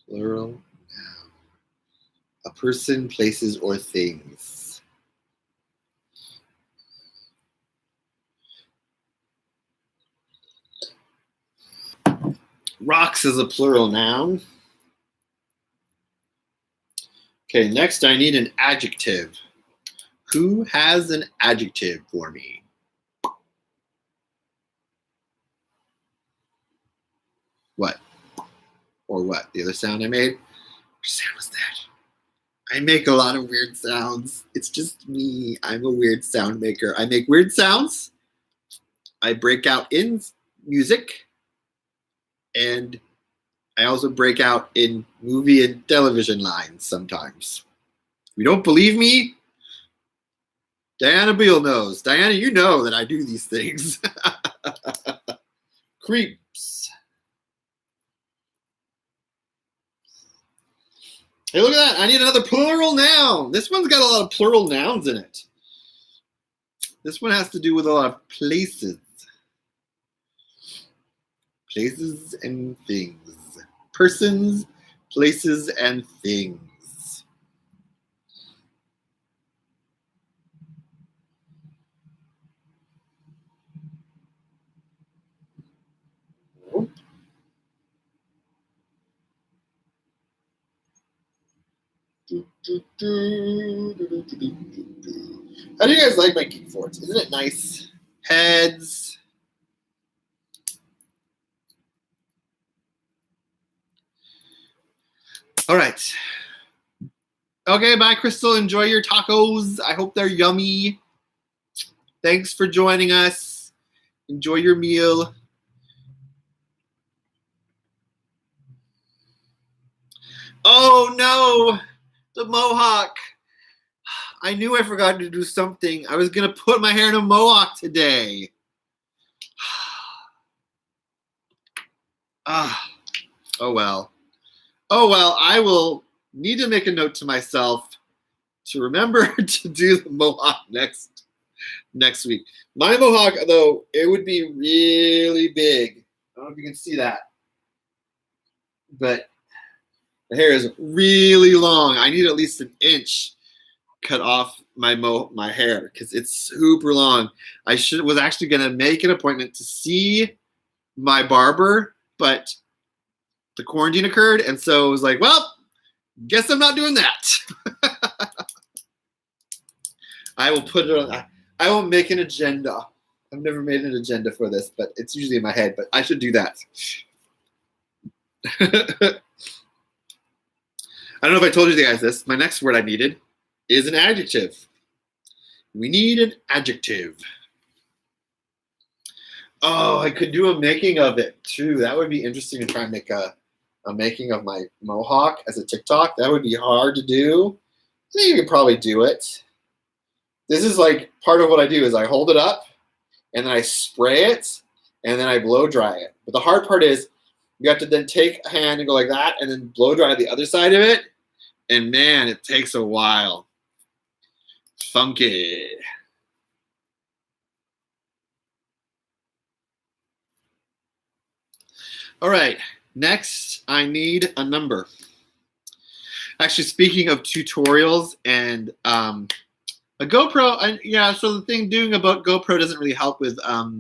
Plural noun. A person, places, or things. Rocks is a plural noun. Okay, next I need an adjective. Who has an adjective for me? What? Or what? The other sound I made? Which sound was that? I make a lot of weird sounds. It's just me. I'm a weird sound maker. I make weird sounds. I break out in music. And I also break out in movie and television lines sometimes. If you don't believe me, Diana Beale knows. Diana, you know that I do these things. Creeps. Hey, look at that. I need another plural noun. This one's got a lot of plural nouns in it. This one has to do with a lot of places. Places and things. Persons, places, and things. How do you guys like my Geekfort? Isn't it nice? Heads. All right. Okay, bye, Crystal. Enjoy your tacos. I hope they're yummy. Thanks for joining us. Enjoy your meal. Oh, no. The mohawk. I knew I forgot to do something. I was going to put my hair in a mohawk today. Oh, well. Oh, well, I will need to make a note to myself to remember to do the mohawk next week. My mohawk, though, it would be really big. I don't know if you can see that. But the hair is really long. I need at least an inch cut off my hair because it's super long. I was actually going to make an appointment to see my barber, but the quarantine occurred, and so it was like, well, guess I'm not doing that. I will put it on. I will make an agenda. I've never made an agenda for this, but it's usually in my head, but I should do that. I don't know if I told you guys this. My next word I needed is an adjective. We need an adjective. Oh, I could do a making of it too. That would be interesting to try and make a making of my mohawk as a TikTok. That would be hard to do. I think you could probably do it. This is like part of what I do is I hold it up and then I spray it and then I blow dry it. But the hard part is you have to then take a hand and go like that and then blow dry the other side of it. And man, it takes a while. Funky. All right, next I need a number. Actually, speaking of tutorials and a GoPro, so the thing doing about GoPro doesn't really help with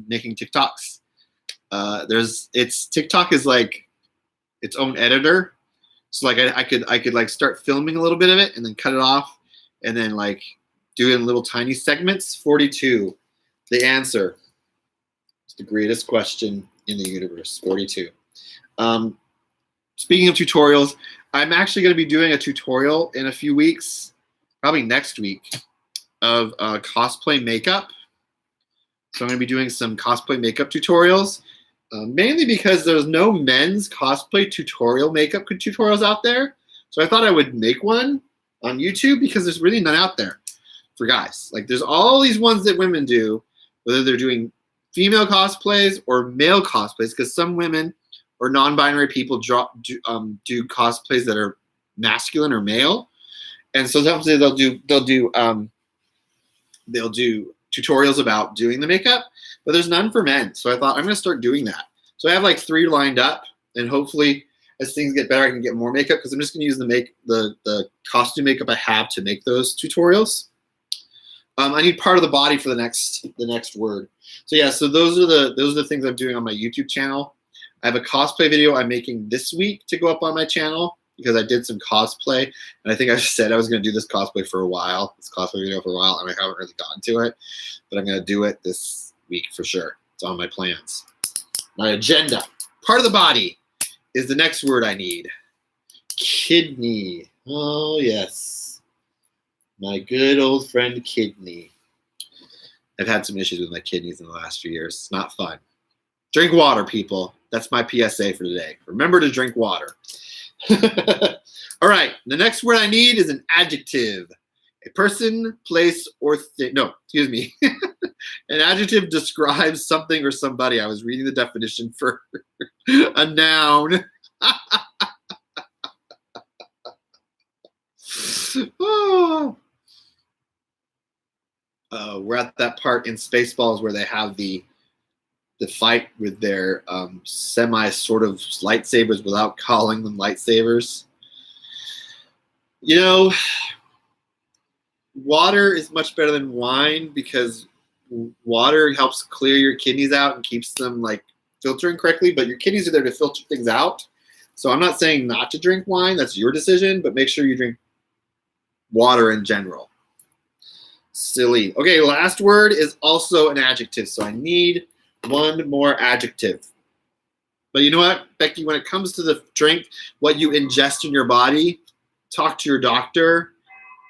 making TikToks. TikTok is like its own editor. So like I could like start filming a little bit of it and then cut it off and then like do it in little tiny segments. 42, the answer. It's the greatest question in the universe, 42. Speaking of tutorials, I'm actually going to be doing a tutorial in a few weeks, probably next week, of cosplay makeup. So I'm going to be doing some cosplay makeup tutorials, mainly because there's no men's cosplay makeup tutorials out there. So I thought I would make one on YouTube because there's really none out there for guys. Like there's all these ones that women do, whether they're doing female cosplays or male cosplays, because some women or non-binary people do cosplays that are masculine or male, and so sometimes they'll do tutorials about doing the makeup, but there's none for men. So I thought I'm going to start doing that. So I have like 3 lined up, and hopefully as things get better, I can get more makeup because I'm just going to use the costume makeup I have to make those tutorials. I need part of the body for the next word. So yeah, so those are the things I'm doing on my YouTube channel. I have a cosplay video I'm making this week to go up on my channel because I did some cosplay, and I think I said I was going to do this cosplay for a while, and I haven't really gotten to it, but I'm going to do it this week for sure. It's on my plans. My agenda, part of the body, is the next word I need. Kidney. Oh, yes. My good old friend kidney. I've had some issues with my kidneys in the last few years. It's not fun. Drink water, people. That's my PSA for today. Remember to drink water. All right. The next word I need is an adjective. A person, place, or thing. No, excuse me. An adjective describes something or somebody. I was reading the definition for a noun. Oh. We're at that part in Spaceballs where they have the fight with their semi sort of lightsabers without calling them lightsabers. You know, water is much better than wine because water helps clear your kidneys out and keeps them like filtering correctly, but your kidneys are there to filter things out. So I'm not saying not to drink wine. That's your decision, but make sure you drink water in general. Silly. Okay, last word is also an adjective. So I need one more adjective. But you know what, Becky, when it comes to the drink, what you ingest in your body, talk to your doctor.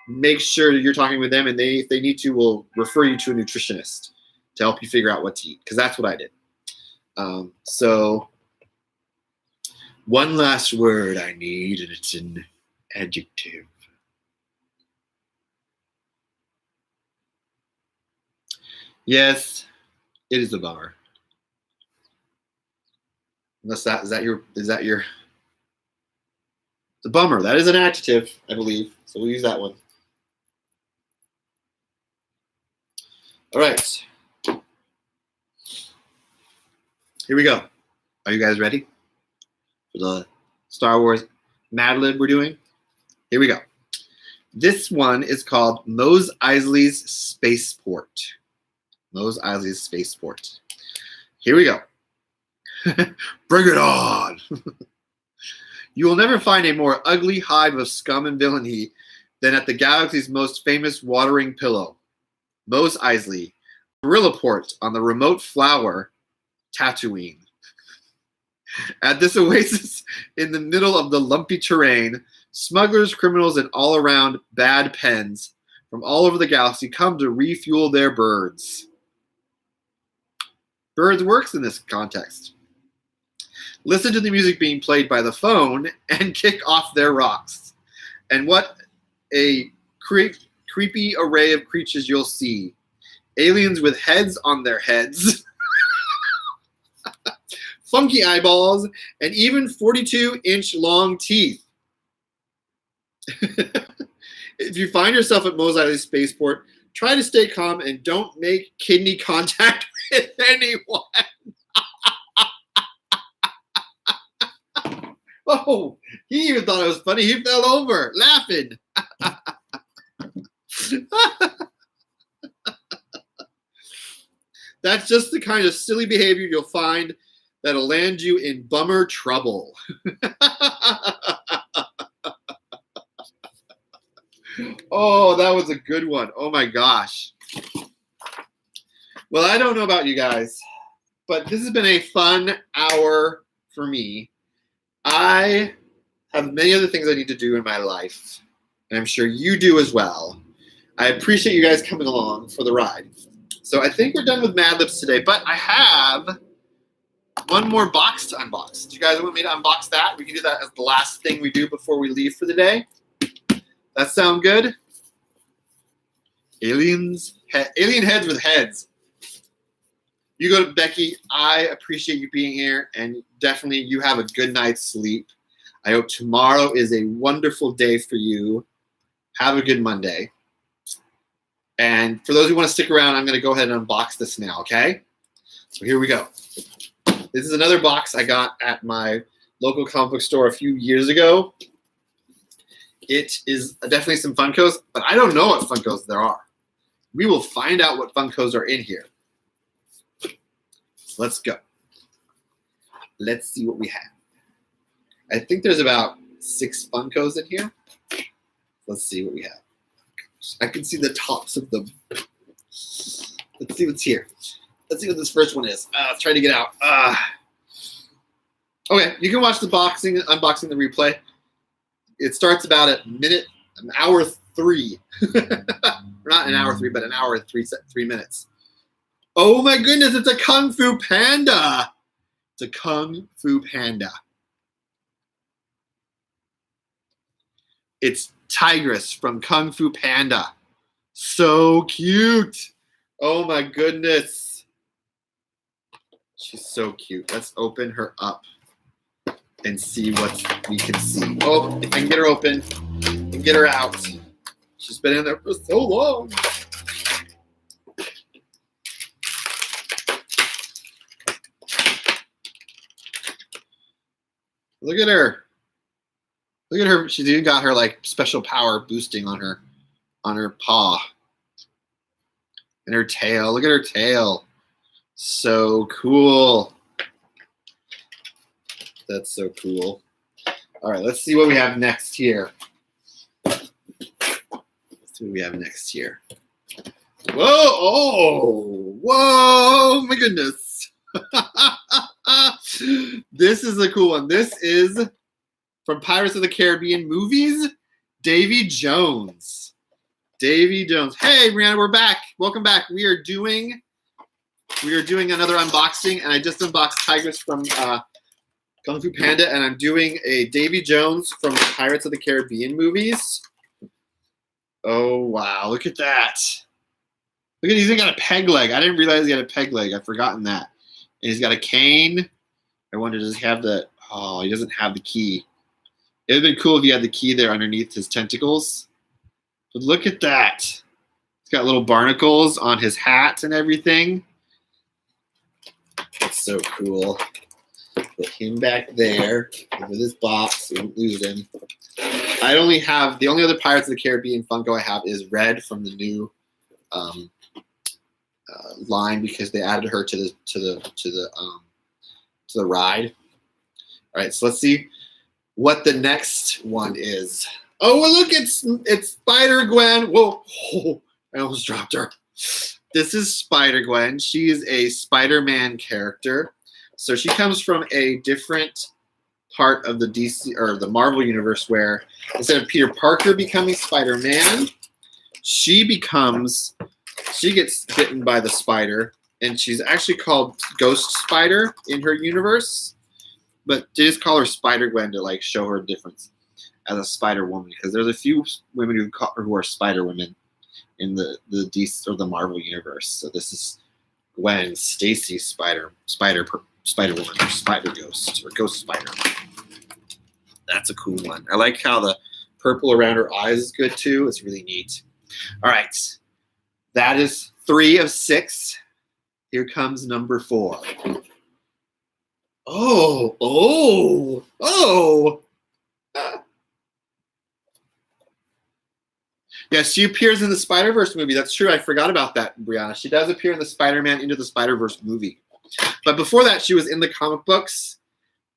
Make sure you're talking with them, and if they need to, will refer you to a nutritionist to help you figure out what to eat, because that's what I did. So one last word I need, and it's an adjective. Yes, it is a bummer. Unless is that your the bummer. That is an adjective, I believe. So we'll use that one. All right. Here we go. Are you guys ready for the Star Wars Mad Lib we're doing? Here we go. This one is called Mos Eisley's Spaceport. Mos Eisley's Spaceport. Here we go. Bring it on. You will never find a more ugly hive of scum and villainy than at the galaxy's most famous watering pillow, Mos Eisley, gorilla port on the remote flower, Tatooine. At this oasis in the middle of the lumpy terrain, smugglers, criminals, and all-around bad pens from all over the galaxy come to refuel their birds. Birds works in this context. Listen to the music being played by the phone and kick off their rocks. And what a creepy array of creatures you'll see. Aliens with heads on their heads. Funky eyeballs, and even 42-inch long teeth. If you find yourself at Mos Eisley Spaceport, try to stay calm and don't make kidney contact with anyone. Oh, he even thought it was funny. He fell over laughing. That's just the kind of silly behavior you'll find that'll land you in bummer trouble. Oh, that was a good one. Oh my gosh. Well, I don't know about you guys, but this has been a fun hour for me. I have many other things I need to do in my life, and I'm sure you do as well. I appreciate you guys coming along for the ride. So I think we're done with Madlibs today, but I have one more box to unbox. Do you guys want me to unbox that? We can do that as the last thing we do before we leave for the day. That sound good? Alien heads with heads. You go to Becky. I appreciate you being here, and definitely you have a good night's sleep. I hope tomorrow is a wonderful day for you. Have a good Monday. And for those who want to stick around, I'm going to go ahead and unbox this now, okay? So here we go. This is another box I got at my local comic book store a few years ago. It is definitely some Funkos, but I don't know what Funkos there are. We will find out what Funkos are in here. So let's go. Let's see what we have. I think there's about 6 Funkos in here. Let's see what we have. I can see the tops of them. Let's see what's here. Let's see what this first one is. Let's try to get out. Okay, you can watch the unboxing the replay. It starts about at an hour 3. Not an hour 3, but an hour and 3 minutes. Oh my goodness, it's a Kung Fu Panda. It's a Kung Fu Panda. It's Tigress from Kung Fu Panda. So cute. Oh my goodness. She's so cute. Let's open her up and see what we can see. Oh, if I can get her open and get her out. She's been in there for so long. Look at her. Look at her. She's even got her like special power boosting on her paw. And her tail. Look at her tail. So cool. That's so cool. All right, let's see what we have next here. Let's see what we have next here. Whoa! Oh! Whoa! My goodness. This is a cool one. This is from Pirates of the Caribbean movies, Davy Jones. Davy Jones. Hey, Brianna, we're back. Welcome back. We are doing another unboxing, and I just unboxed Tigress from Kung Fu Panda, and I'm doing a Davy Jones from Pirates of the Caribbean movies. Oh, wow. Look at that. Look at, he's even got a peg leg. I didn't realize he had a peg leg. I've forgotten that. And he's got a cane. I wonder, does he have the... Oh, he doesn't have the key. It would have been cool if he had the key there underneath his tentacles. But look at that. He's got little barnacles on his hat and everything. That's so cool. Put him back there with his box so we don't lose him. The only other Pirates of the Caribbean Funko I have is Red from the new line, because they added her to the ride. All right, so let's see what the next one is. Oh, well, look, it's Spider-Gwen. Whoa, oh, I almost dropped her. This is Spider-Gwen. She is a Spider-Man character. So she comes from a different part of the DC or the Marvel universe, where instead of Peter Parker becoming Spider-Man, she gets bitten by the spider, and she's actually called Ghost Spider in her universe, but they just call her Spider-Gwen to like show her difference as a Spider Woman, because there's a few women who are Spider Women in the DC or the Marvel universe. So this is Gwen Stacy Spider Woman, or Spider Ghost, or Ghost Spider. That's a cool one. I like how the purple around her eyes is good too. It's really neat. All right, that is 3 of 6. Here comes number 4. Oh. Yeah, she appears in the Spider-Verse movie. That's true. I forgot about that, Brianna. She does appear in the Spider-Man Into the Spider-Verse movie. But before that, she was in the comic books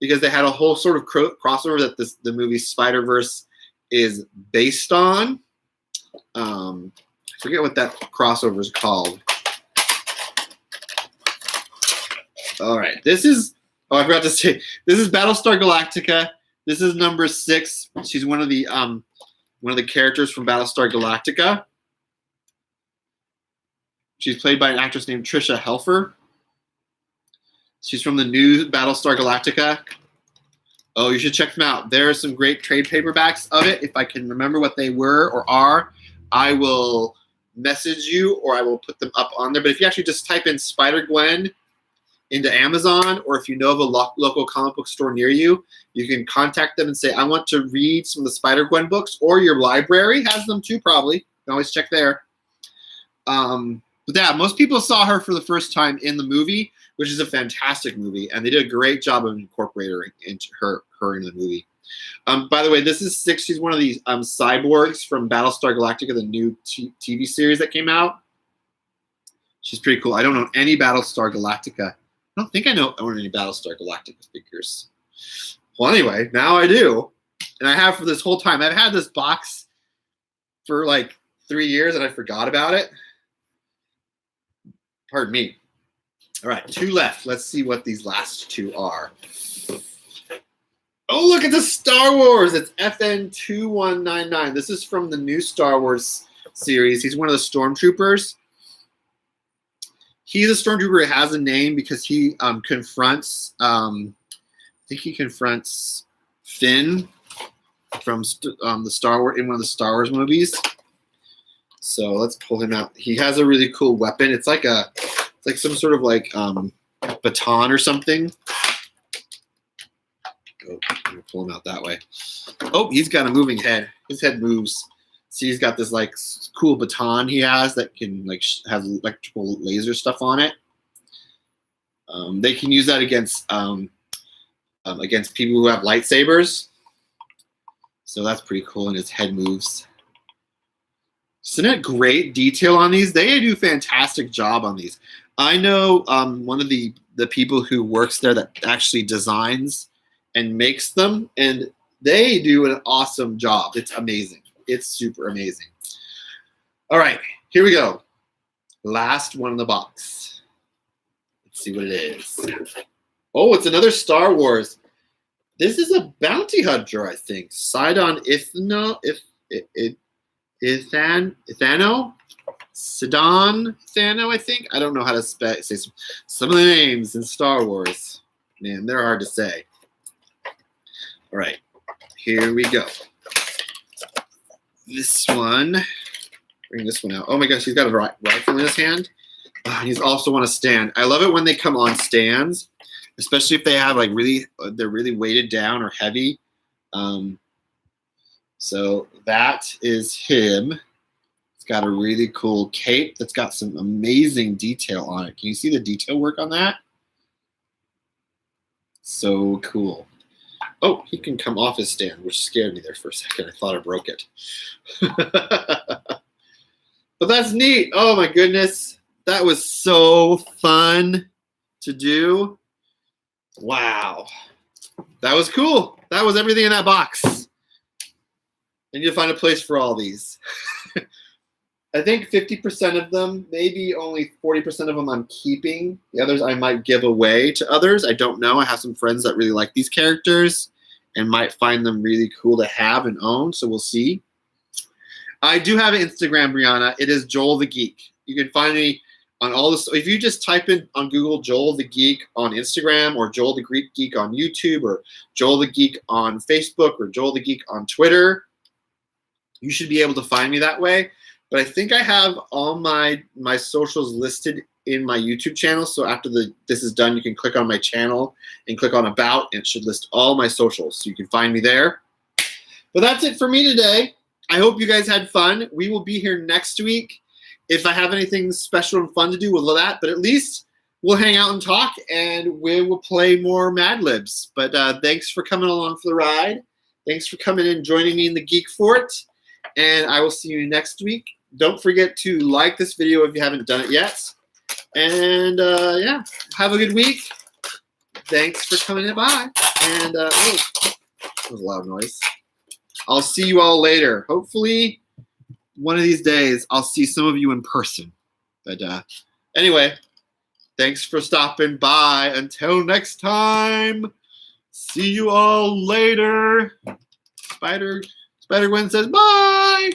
because they had a whole sort of crossover that the movie Spider-Verse is based on. I forget what that crossover is called. All right. I forgot to say, this is Battlestar Galactica. This is number 6. She's one of the characters from Battlestar Galactica. She's played by an actress named Tricia Helfer. She's from the new Battlestar Galactica. Oh, you should check them out. There are some great trade paperbacks of it. If I can remember what they were or are, I will message you or I will put them up on there. But if you actually just type in Spider-Gwen into Amazon, or if you know of a local comic book store near you, you can contact them and say, I want to read some of the Spider-Gwen books, or your library has them too, probably. You can always check there. But yeah, most people saw her for the first time in the movie, which is a fantastic movie, and they did a great job of incorporating her into the movie. By the way, this is 6. She's one of these cyborgs from Battlestar Galactica, the new TV series that came out. She's pretty cool. I don't know any Battlestar Galactica. I don't think I own any Battlestar Galactica figures. Well, anyway, now I do. And I have for this whole time. I've had this box for like 3 years and I forgot about it. Pardon me. All right, 2 left. Let's see what these last 2 are. Oh, look at the Star Wars. It's FN2199. This is from the new Star Wars series. He's one of the stormtroopers. He's a stormtrooper who has a name because he confronts, I think he confronts Finn from the Star Wars in one of the Star Wars movies. So let's pull him out. He has a really cool weapon. It's like some sort of like baton or something. Oh, I'm gonna pull him out that way. Oh, he's got a moving head. His head moves. See, he's got this like cool baton he has that can like has electrical laser stuff on it. They can use that against people who have lightsabers. So that's pretty cool. And his head moves. Isn't it great detail on these? They do a fantastic job on these. I know one of the people who works there that actually designs and makes them, and they do an awesome job. It's amazing. It's super amazing. All right, here we go. Last one in the box. Let's see what it is. Oh, it's another Star Wars. This is a bounty hunter, I think. Sidon Ithano, Sidon Ithano, I think. I don't know how to say some of the names in Star Wars. Man, they're hard to say. All right, here we go. This one, bring this one out. Oh my gosh, he's got a rifle in his hand. He's also on a stand. I love it when they come on stands, especially if they have like they're really weighted down or heavy. So that is him. It's got a really cool cape that's got some amazing detail on it. Can you see the detail work on that? So cool. Oh, he can come off his stand, which scared me there for a second. I thought I broke it. But that's neat. Oh, my goodness. That was so fun to do. Wow. That was cool. That was everything in that box. I need to find a place for all these. I think 50% of them, maybe only 40% of them I'm keeping. The others I might give away to others. I don't know. I have some friends that really like these characters and might find them really cool to have and own, so we'll see. I do have an Instagram, Brianna. It is Joel the Geek. You can find me on all this. If you just type in on Google Joel the Geek on Instagram, or Joel the Greek Geek on YouTube, or Joel the Geek on Facebook, or Joel the Geek on Twitter, you should be able to find me that way. But I think I have all my socials listed in my YouTube channel. So after this is done, you can click on my channel and click on About, and it should list all my socials. So you can find me there. But that's it for me today. I hope you guys had fun. We will be here next week. If I have anything special and fun to do, we'll do that. But at least we'll hang out and talk, and we will play more Mad Libs. But thanks for coming along for the ride. Thanks for coming in and joining me in the Geekfort. And I will see you next week. Don't forget to like this video if you haven't done it yet. And yeah, have a good week. Thanks for coming in by. And that was a loud noise. I'll see you all later. Hopefully, one of these days, I'll see some of you in person. But anyway, thanks for stopping by. Until next time, see you all later. Spider-Gwen says bye.